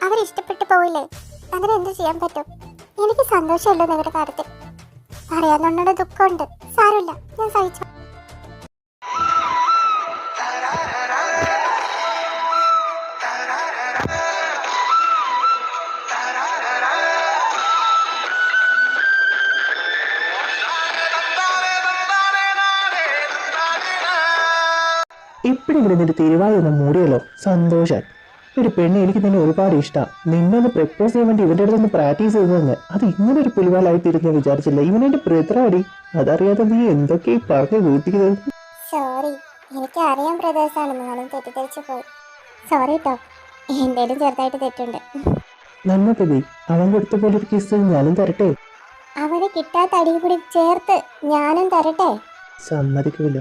അവരിഷ്ടപ്പെട്ടു പോയില്ലേ? അങ്ങനെ എന്ത് ചെയ്യാൻ പറ്റും? എനിക്ക് സന്തോഷമല്ലോ നിങ്ങളുടെ കാര്യത്തിൽ. അറിയാവുന്നോണ്ട് ദുഃഖമുണ്ട്. സാരമില്ല, ഞാൻ സഹിച്ചു. എപ്പോഴെങ്കിലും നിന്റെ തിരുവായി ഒന്ന് മൂടിയല്ലോ, സന്തോഷം. ഒരു പെണ്ണ്, എനിക്ക് നിന്നെ ഒരുപാട് ഇഷ്ടമാണ്. നിന്നൊന്ന് പ്രപ്പോസ് ചെയ്യാൻ വേണ്ടി ഇവന്റെ അടുത്ത് ഒന്ന് പ്രാക്ടീസ് ചെയ്തതെന്ന്, അത് ഇങ്ങനെ ഒരു പുലിവാലായി തിരിഞ്ഞ് വിചാരിച്ചില്ല. ഇവനെന്റെ ബ്രദറാടി, അതറിയാതെ നീ എന്തൊക്കെ പറഞ്ഞു കൂട്ടിയത്. സോറി, എനിക്ക് അറിയാം ബ്രദേഴ്സാണെന്ന്, ഞാനും തെറ്റിദ്ധരിച്ചു പോയി. സോറി കേട്ടോ, എന്തേലും ചെറുതായിട്ട് തെറ്റുണ്ട്. നന്മ ബേബി, അവൻ കൊടുത്ത പോലെ ഒരു കിസ് ഞാനും തരട്ടെ? അവന് കിട്ടാത്ത അടിയും കൂടി ചേർത്ത് ഞാനും തരട്ടെ? സമ്മതിക്കില്ല.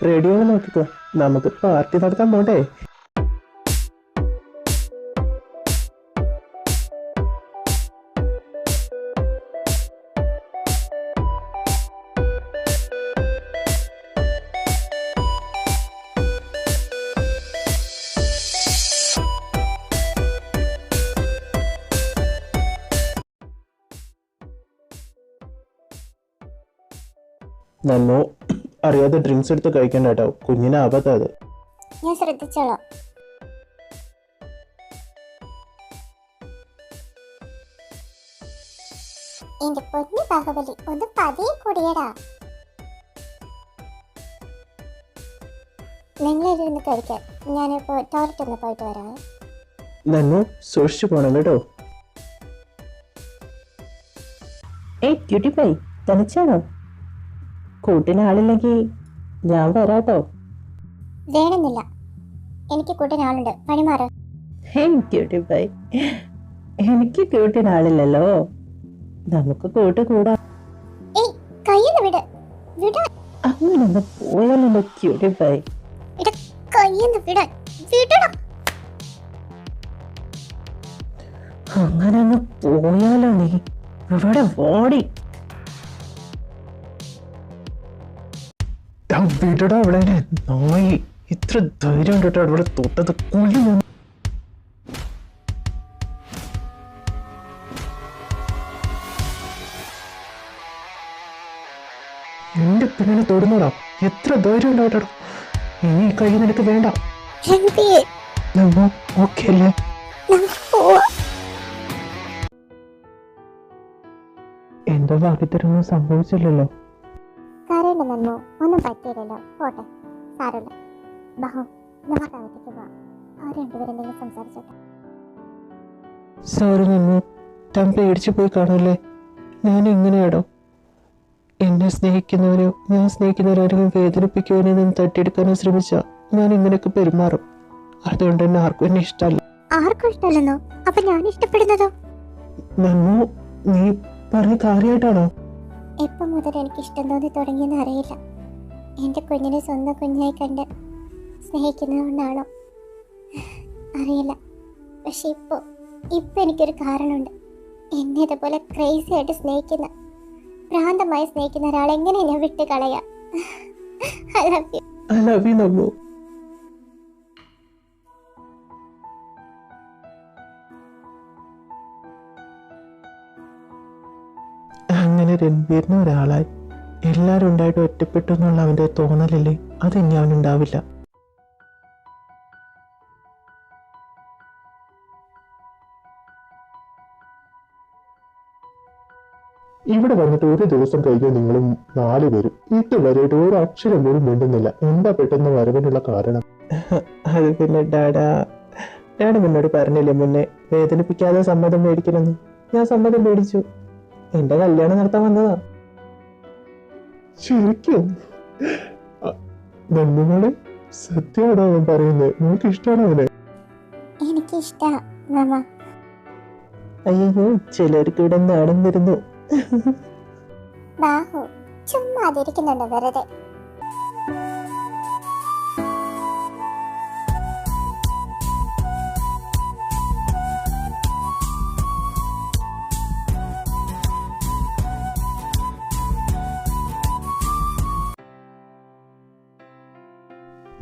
റെഡിയോ നോക്കിക്കോ, നമുക്ക് പാർട്ടി നടത്താൻ പോട്ടെ. നന്നോ, അറിയാതെ ഡ്രിങ്ക്സ് എടുത്ത് കഴിക്കണ്ട കേട്ടോ, കുഞ്ഞിന് ആപത്താ അത്. ഞാൻ ശ്രദ്ധിച്ചോളാം. എന്റെ പൊന്നു ബാഹുബലി, ഒന്ന് പതിയെ കൂടിയടാ. നിങ്ങളിരുന്ന് കഴിക്കാൻ, ഞാനിപ്പോ ടോയ്ലറ്റ് ഒന്ന് പോയിട്ട് വരാം. നന്നോ, സൂക്ഷിച്ചു പോണം കേട്ടോ. ഏയ് ക്യൂട്ടി പൈ, തനിച്ചാണോ? കൂട്ടിന് ആളില്ലെങ്കിൽ ഞാൻ വരാട്ടോ. വേണമെന്നില്ല, എനിക്ക് കൂട്ടിനാളുണ്ട്, പണിമാറ്. ക്യൂട്ടി പൈ, എനിക്ക് കൂട്ടിന് ആളില്ലല്ലോ, നമുക്ക് കൂട്ട് കൂടാ. ഏയ് കയ്യിന്ന് വിട്, വിട. അങ്ങനൊന്ന് പോയാലോ ക്യൂട്ടി പൈ. കയ്യിന്ന് വിട, വിടടാ. അങ്ങനെ അങ്ങ് പോയാലോ നീ, ഇവിടെ ഓടി. വിടടാ അവിടെ നായി, ഇത്ര ധൈര്യം കണ്ടിട്ട് അവിടെ തൊട്ടത് കൊല്ലു. എന്റെ പെണ്ണിനെ തൊടുന്നോടാ, എത്ര ധൈര്യം ഉണ്ടായിട്ടോ. ഇനി ഈ കൈ നിനക്ക് വേണ്ട. ഓക്കെ അല്ലേ? എന്റെ ഭാഗ്യത്തിനൊന്നും സംഭവിച്ചില്ലല്ലോ. കരയുണ്ട് നന്മോ, ഒന്നും പറ്റിയില്ലല്ലോ, പോട്ടെ, സാരമില്ല. ബാഹു, നമുക്ക് അകത്തേക്ക് പോവാം. അവർ രണ്ടുപേരും എന്തെങ്കിലും സംസാരിച്ചോട്ടെ. സോറി നന്മോ, താൻ പേടിച്ചു പോയി കാണല്ലേ. ഞാൻ എങ്ങനെയാടോ എന്നെ സ്നേഹിക്കുന്നവരോ ഞാൻ സ്നേഹിക്കുന്നവരാരെങ്കിലും വേദനിപ്പിക്കുവാനോ നിന്ന് തട്ടിയെടുക്കാനോ ശ്രമിച്ചാ ഞാൻ ഇങ്ങനെയൊക്കെ പെരുമാറും. അതുകൊണ്ട് തന്നെ ആർക്കും എന്നെ ഇഷ്ടമല്ല. ആർക്കും ഇഷ്ടമല്ലെന്നോ? അപ്പൊ ഞാൻ ഇഷ്ടപ്പെടുന്നതോ? നന്മോ, നീ പറഞ്ഞ കാര്യമായിട്ടാണോ? എപ്പം മുതൽ എനിക്ക് ഇഷ്ടം തോന്നി തുടങ്ങിയെന്ന് അറിയില്ല. എൻ്റെ കുഞ്ഞിനെ സ്വന്തം കുഞ്ഞായി കണ്ട് സ്നേഹിക്കുന്നതുകൊണ്ടാണോ അറിയില്ല. പക്ഷെ ഇപ്പോൾ എനിക്കൊരു കാരണമുണ്ട്. എന്നെ ഇതുപോലെ ക്രേസി ആയിട്ട് സ്നേഹിക്കുന്ന, ഭ്രാന്തമായി സ്നേഹിക്കുന്ന ഒരാളെ എങ്ങനെ ഞാൻ വിട്ട് കളയാ? I love you. I love you, നന്മോ. അങ്ങനെ രൺവീറിന് ഒരാളായി എല്ലാവരും ഉണ്ടായിട്ട് ഒറ്റപ്പെട്ടു എന്നുള്ള അവന്റെ തോന്നലല്ലേ, അത് ഇനി അവനുണ്ടാവില്ല. ഇവിടെ വന്നിട്ട് ഒരു ദിവസം കഴിഞ്ഞ് നിങ്ങളും 4 പേരും ഇതുവരെയായിട്ട് ഒരു അക്ഷരം പോലും മിണ്ടുന്നില്ല. എന്താ പെട്ടെന്ന് വരവിനുള്ള കാരണം? അത് പിന്നെ ഡാഡ എന്നോട് പറഞ്ഞില്ലേ മുന്നേ വേദനിപ്പിക്കാതെ സമ്മതം മേടിക്കണമെന്ന്. ഞാൻ സമ്മതം മേടിച്ചു. എന്റെ കല്യാണം നടത്താൻ വന്നതാ. ശരിക്കും നന്മകളെ സത്യമാണോ അവൻ പറയുന്നത്? നമുക്ക് ഇഷ്ടമാണോ അവനെ? എനിക്കിഷ്ടാ മാമ. അയ്യോ, ചിലർക്ക് ഇവിടെ നാണം വരുന്നു. ബാഹു ചുമ്മാ അതിരിക്കുന്നുണ്ട് വെറുതെ.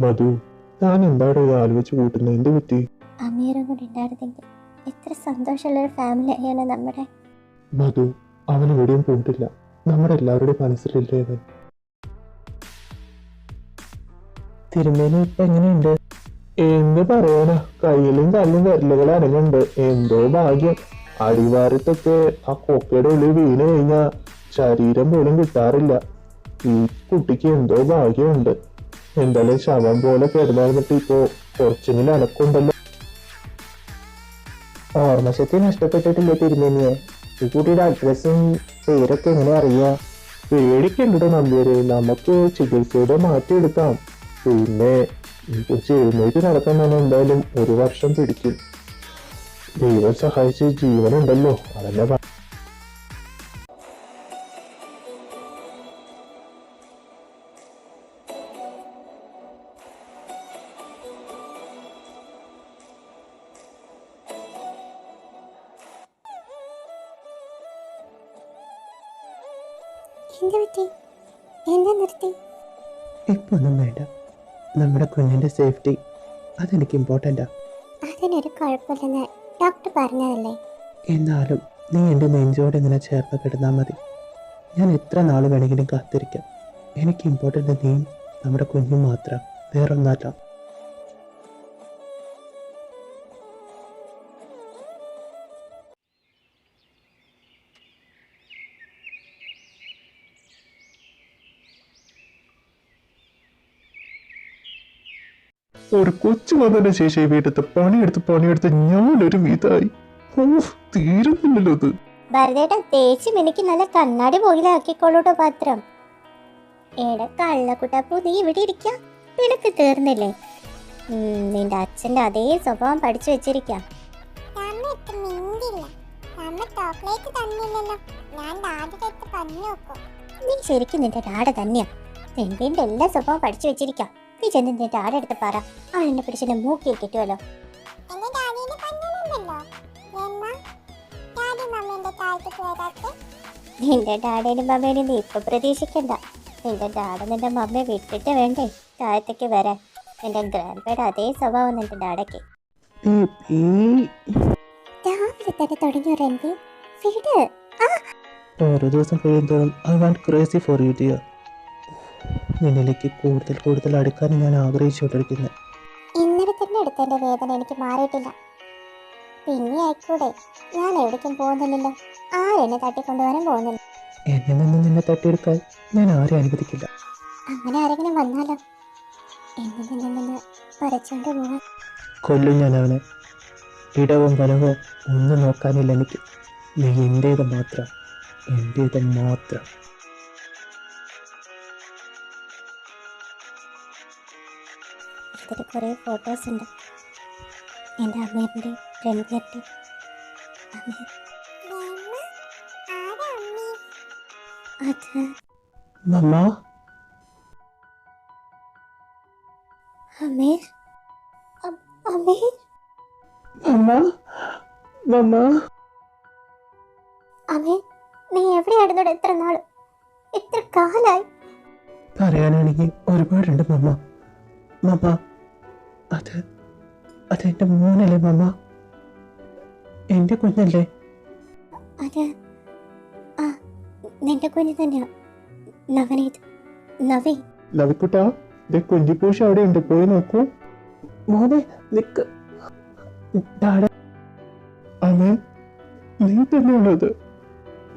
മധു, താൻ എന്താണ് ഇത് ആലോചിച്ച് കൂട്ടുന്നത്? എന്ത് പറ്റി? അമീറും കൂടി ഉണ്ടായിരുന്നെങ്കിൽ എത്ര സന്തോഷമുള്ളൊരു ഫാമിലി ആയാണ് നമ്മുടെ. മധു, അവൻ എവിടെയും പോയിട്ടില്ല. നമ്മുടെ എല്ലാവരുടെയും മനസ്സിലില്ലേ അവൻ. തിരുമേനി ഇപ്പൊ എങ്ങനെയുണ്ട്? എന്ത് പറയാനാ, കയ്യിലും കാലിലും വിരലുകൾ അനങ്ങുന്നുണ്ട്. എന്തോ ഭാഗ്യം. അടിവാരത്തൊക്കെ ആ കൊക്കയുടെ ഉള്ളിൽ വീണ് കഴിഞ്ഞാൽ ശരീരം പോലും കിട്ടാറില്ല. ഈ കുട്ടിക്ക് എന്തോ ഭാഗ്യമുണ്ട്. എന്തായാലും ശവം പോലെ കിടന്നിട്ട് ഇപ്പോ കുറച്ചെങ്കിലും അനക്കുണ്ടല്ലോ. ഓർമ്മശക്തി നഷ്ടപ്പെട്ടിട്ടില്ല തിരുമേനിയെ. ഈ കുട്ടിയുടെ അഡ്രസ്സും പേരൊക്കെ എങ്ങനെ അറിയാ? പേടിക്കണ്ടോ നമ്പ്യാരെ, നമുക്ക് ചികിത്സയുടെ മാറ്റിയെടുക്കാം. പിന്നെ കുറിച്ച് എഴുന്നേറ്റ് നടക്കാൻ തന്നെ എന്തായാലും 1 വർഷം പിടിക്കും. ദൈവം സഹായിച്ച് ജീവനുണ്ടല്ലോ, അതന്നെ. എന്താ പറ്റി? എന്താ നിർത്തി? ഇപ്പൊ ഒന്നും വേണ്ട. നമ്മുടെ കുഞ്ഞിന്റെ സേഫ്റ്റി അതെനിക്ക് ഇമ്പോർട്ടൻ്റാ. അതിനൊരു കുഴപ്പമില്ലെന്ന് ഡോക്ടർ പറഞ്ഞതല്ലേ? എന്നാലും നീ എൻ്റെ നെഞ്ചോടെ ഇങ്ങനെ ചേർന്ന് കിടന്നാൽ മതി. ഞാൻ എത്ര നാൾ വേണമെങ്കിലും കാത്തിരിക്കാം. എനിക്ക് ഇമ്പോർട്ടൻ്റ് നീയും നമ്മുടെ കുഞ്ഞും മാത്രം, വേറൊന്നല്ല. ഒരു കൊച്ചു വന്നതിന് ശേഷം ഈ വീട്ടത്തെ പണിയെടുത്ത് ഞാനൊരു വിധായി. തീരുന്നില്ലല്ലോ ഇത്. ഭരതേട്ടൻ തേച്ചും എനിക്ക് നല്ല കണ്ണാടി പോയിലാക്കിക്കോളൂട്ടോ പാത്രം. എടെ കള്ളക്കുട്ടപ്പൂ, നീ ഇവിടെ ഇരിക്കാം. നിനക്ക് തീർന്നില്ലേ? നിന്റെ അച്ഛന്റെ അതേ സ്വഭാവം പഠിച്ചു വെച്ചിരിക്കാം. നീ ശരിക്കും നിന്റെ ഡാഡ തന്നെയാ. നിന്റെ എല്ലാ സ്വഭാവം പഠിച്ചു വെച്ചിരിക്കാം. നീ ചെന്ന് നിന്റെ ഡാഡ എടുത്ത് പറ. അവനെന്നെ പിടിച്ചെന്നെ മൂക്കിൽ കിട്ടുമല്ലോ. നിന്റെ ഡാഡേനും മമ്മേനും നീ ഇപ്പൊ പ്രതീക്ഷിക്കണ്ട. നിന്റെ ഡാഡ നിന്റെ മമ്മയെ വിട്ടിട്ട് വേണ്ടേ താഴത്തേക്ക് വരാൻ. നിന്റെ ഗ്രാൻഡ്പയുടെ അതേ സ്വഭാവം നിന്റെ ഡാഡയ്ക്ക്. രാവിലെ തന്നെ തുടങ്ങിയ രൺവീർ, വീട് ഓരോ ദിവസം കഴിയുമ്പോഴും I want crazy for you dear. നിന്നിലേക്ക് കൂടുതൽ അടുക്കാൻ ഞാൻ ആഗ്രഹിച്ചുകൊണ്ടിരിക്കുന്നത്. ഇന്നലെ തന്നെ എടുത്തതിന്റെ വേദന എനിക്ക് മാറിയിട്ടില്ല. പിന്നെ ആയിക്കൂടെ, ഞാൻ എവിടേക്കും പോകുന്നില്ലല്ലോ. ആരെന്നെ തട്ടിക്കൊണ്ടുപോകാനും പോകുന്നില്ല. എന്നെ നിന്ന് നിന്നെ തട്ടിയെടുക്കാൻ ഞാൻ ആരെയും അനുവദിക്കില്ല. അങ്ങനെ ആരെങ്കിലും വന്നാലോ? എന്നെ നിന്ന് പറിച്ചുകൊണ്ട് പോകാൻ കൊല്ലും ഞാൻ അവനെ. ഇടവും വലവോ ഒന്നും നോക്കാനില്ല എനിക്ക്. നീ എൻ്റേത് മാത്രം. ഇതിൽ കുറേ ഫോട്ടോസ് ഉണ്ട്. എൻ്റെ അമ്മേൻ്റെ രൺവീറിൻ്റെ. അത് മമ്മ, അമീർ. അമീർ, മമ്മ, മമ്മ. അമീർ, നീ എവിടെയായിരുന്നോടെ എത്ര നാൾ, എത്ര കാലായി? പറയാനാണെങ്കിൽ ഒരുപാടുണ്ട് മമ്മ. മമ്മ, അതെന്റെ മോനല്ലേ മമ്മ? എന്റെ കുഞ്ഞല്ലേ? അത് ആ നിന്റെ കുഞ്ഞ് തന്നെയാ. നവനീത്, നവീൻ. ലവിക്കുട്ടാ, കുഞ്ചിപ്പൂഷ അവിടെ ഉണ്ട്, പോയി നോക്കൂ. മോനെ നിക്ക്. അമ്മേ, നീ തന്നെയാണത്.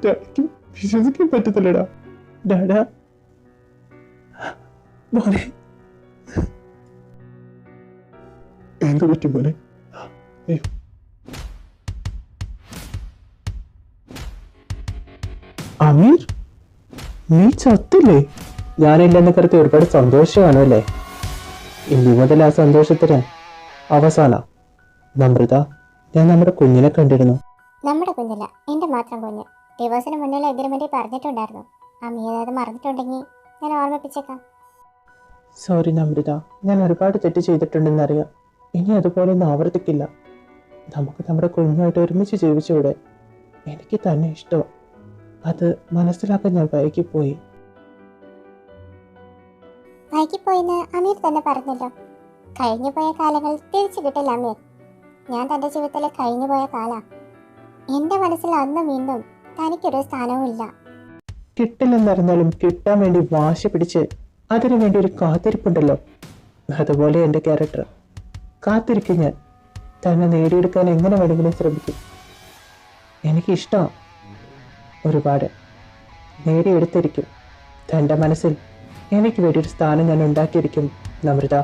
ഡാഡിക്ക് വിശ്വസിക്കാൻ പറ്റത്തില്ലടാ. ഡാഡാ, മോനെ എന്ത് പറ്റും മോനെ? അമീർ, നീ ചത്തില്ലേ? ഞാനില്ലെന്ന് കരുതി ഒരുപാട് സന്തോഷമാണല്ലേ? ഇനി മുതൽ ആ സന്തോഷത്തിന് അവസാനം. നമ്രത, ഞാൻ നമ്മുടെ കുഞ്ഞിനെ കണ്ടിരുന്നു. നമ്മുടെ കുഞ്ഞല്ല, എൻ്റെ മാത്രം കുഞ്ഞ്. ഡിവോഴ്സിന് മുന്നിൽ എഗ്രിമെന്റ് പറഞ്ഞിട്ടുണ്ടായിരുന്നു. അമ്മീ അത് മറന്നിട്ടുണ്ടെങ്കിൽ ഞാൻ ഓർമ്മിപ്പിച്ചേക്കാം. സോറി നമ്രത, ഞാൻ ഒരുപാട് തെറ്റ് ചെയ്തിട്ടുണ്ടെന്നറിയാം. ഇനി അതുപോലൊന്നും ആവർത്തിക്കില്ല. നമുക്ക് നമ്മുടെ കുഞ്ഞുമായിട്ട് ഒരുമിച്ച് ജീവിച്ചുകൂടെ? എനിക്ക് തന്നെ ഇഷ്ടമാണ്. അത് മനസ്സിലാക്കാൻ ഞാൻ വൈകിപ്പോയി. വൈകിപ്പോയിന്ന് അമീർ തന്നെ പറഞ്ഞല്ലോ. കഴിഞ്ഞുപോയ കാലങ്ങൾ തിരിച്ചു കിട്ടില്ല അമീർ. ഞാൻ തൻ്റെ ജീവിതത്തിൽ കഴിഞ്ഞുപോയ കാല. എൻ്റെ മനസ്സിൽ അന്നും ഇന്നും തനിക്കൊരു സ്ഥാനവും ഇല്ല. കിട്ടില്ലെന്നറിഞ്ഞാലും കിട്ടാൻ വേണ്ടി വാശി പിടിച്ച് അതിനു വേണ്ടി ഒരു കാത്തിരിപ്പുണ്ടല്ലോ, അതുപോലെ എൻ്റെ ക്യാരക്ടർ. കാത്തിരിക്കും ഞാൻ. തന്നെ നേടിയെടുക്കാൻ എങ്ങനെ വേണമെങ്കിലും ശ്രമിക്കും. എനിക്കിഷ്ടമാണ് ഒരുപാട്. നേടിയെടുത്തിരിക്കും. തൻ്റെ മനസ്സിൽ എനിക്ക് വേണ്ടി ഒരു സ്ഥാനം ഞാൻ ഉണ്ടാക്കിയിരിക്കും നമ്രത.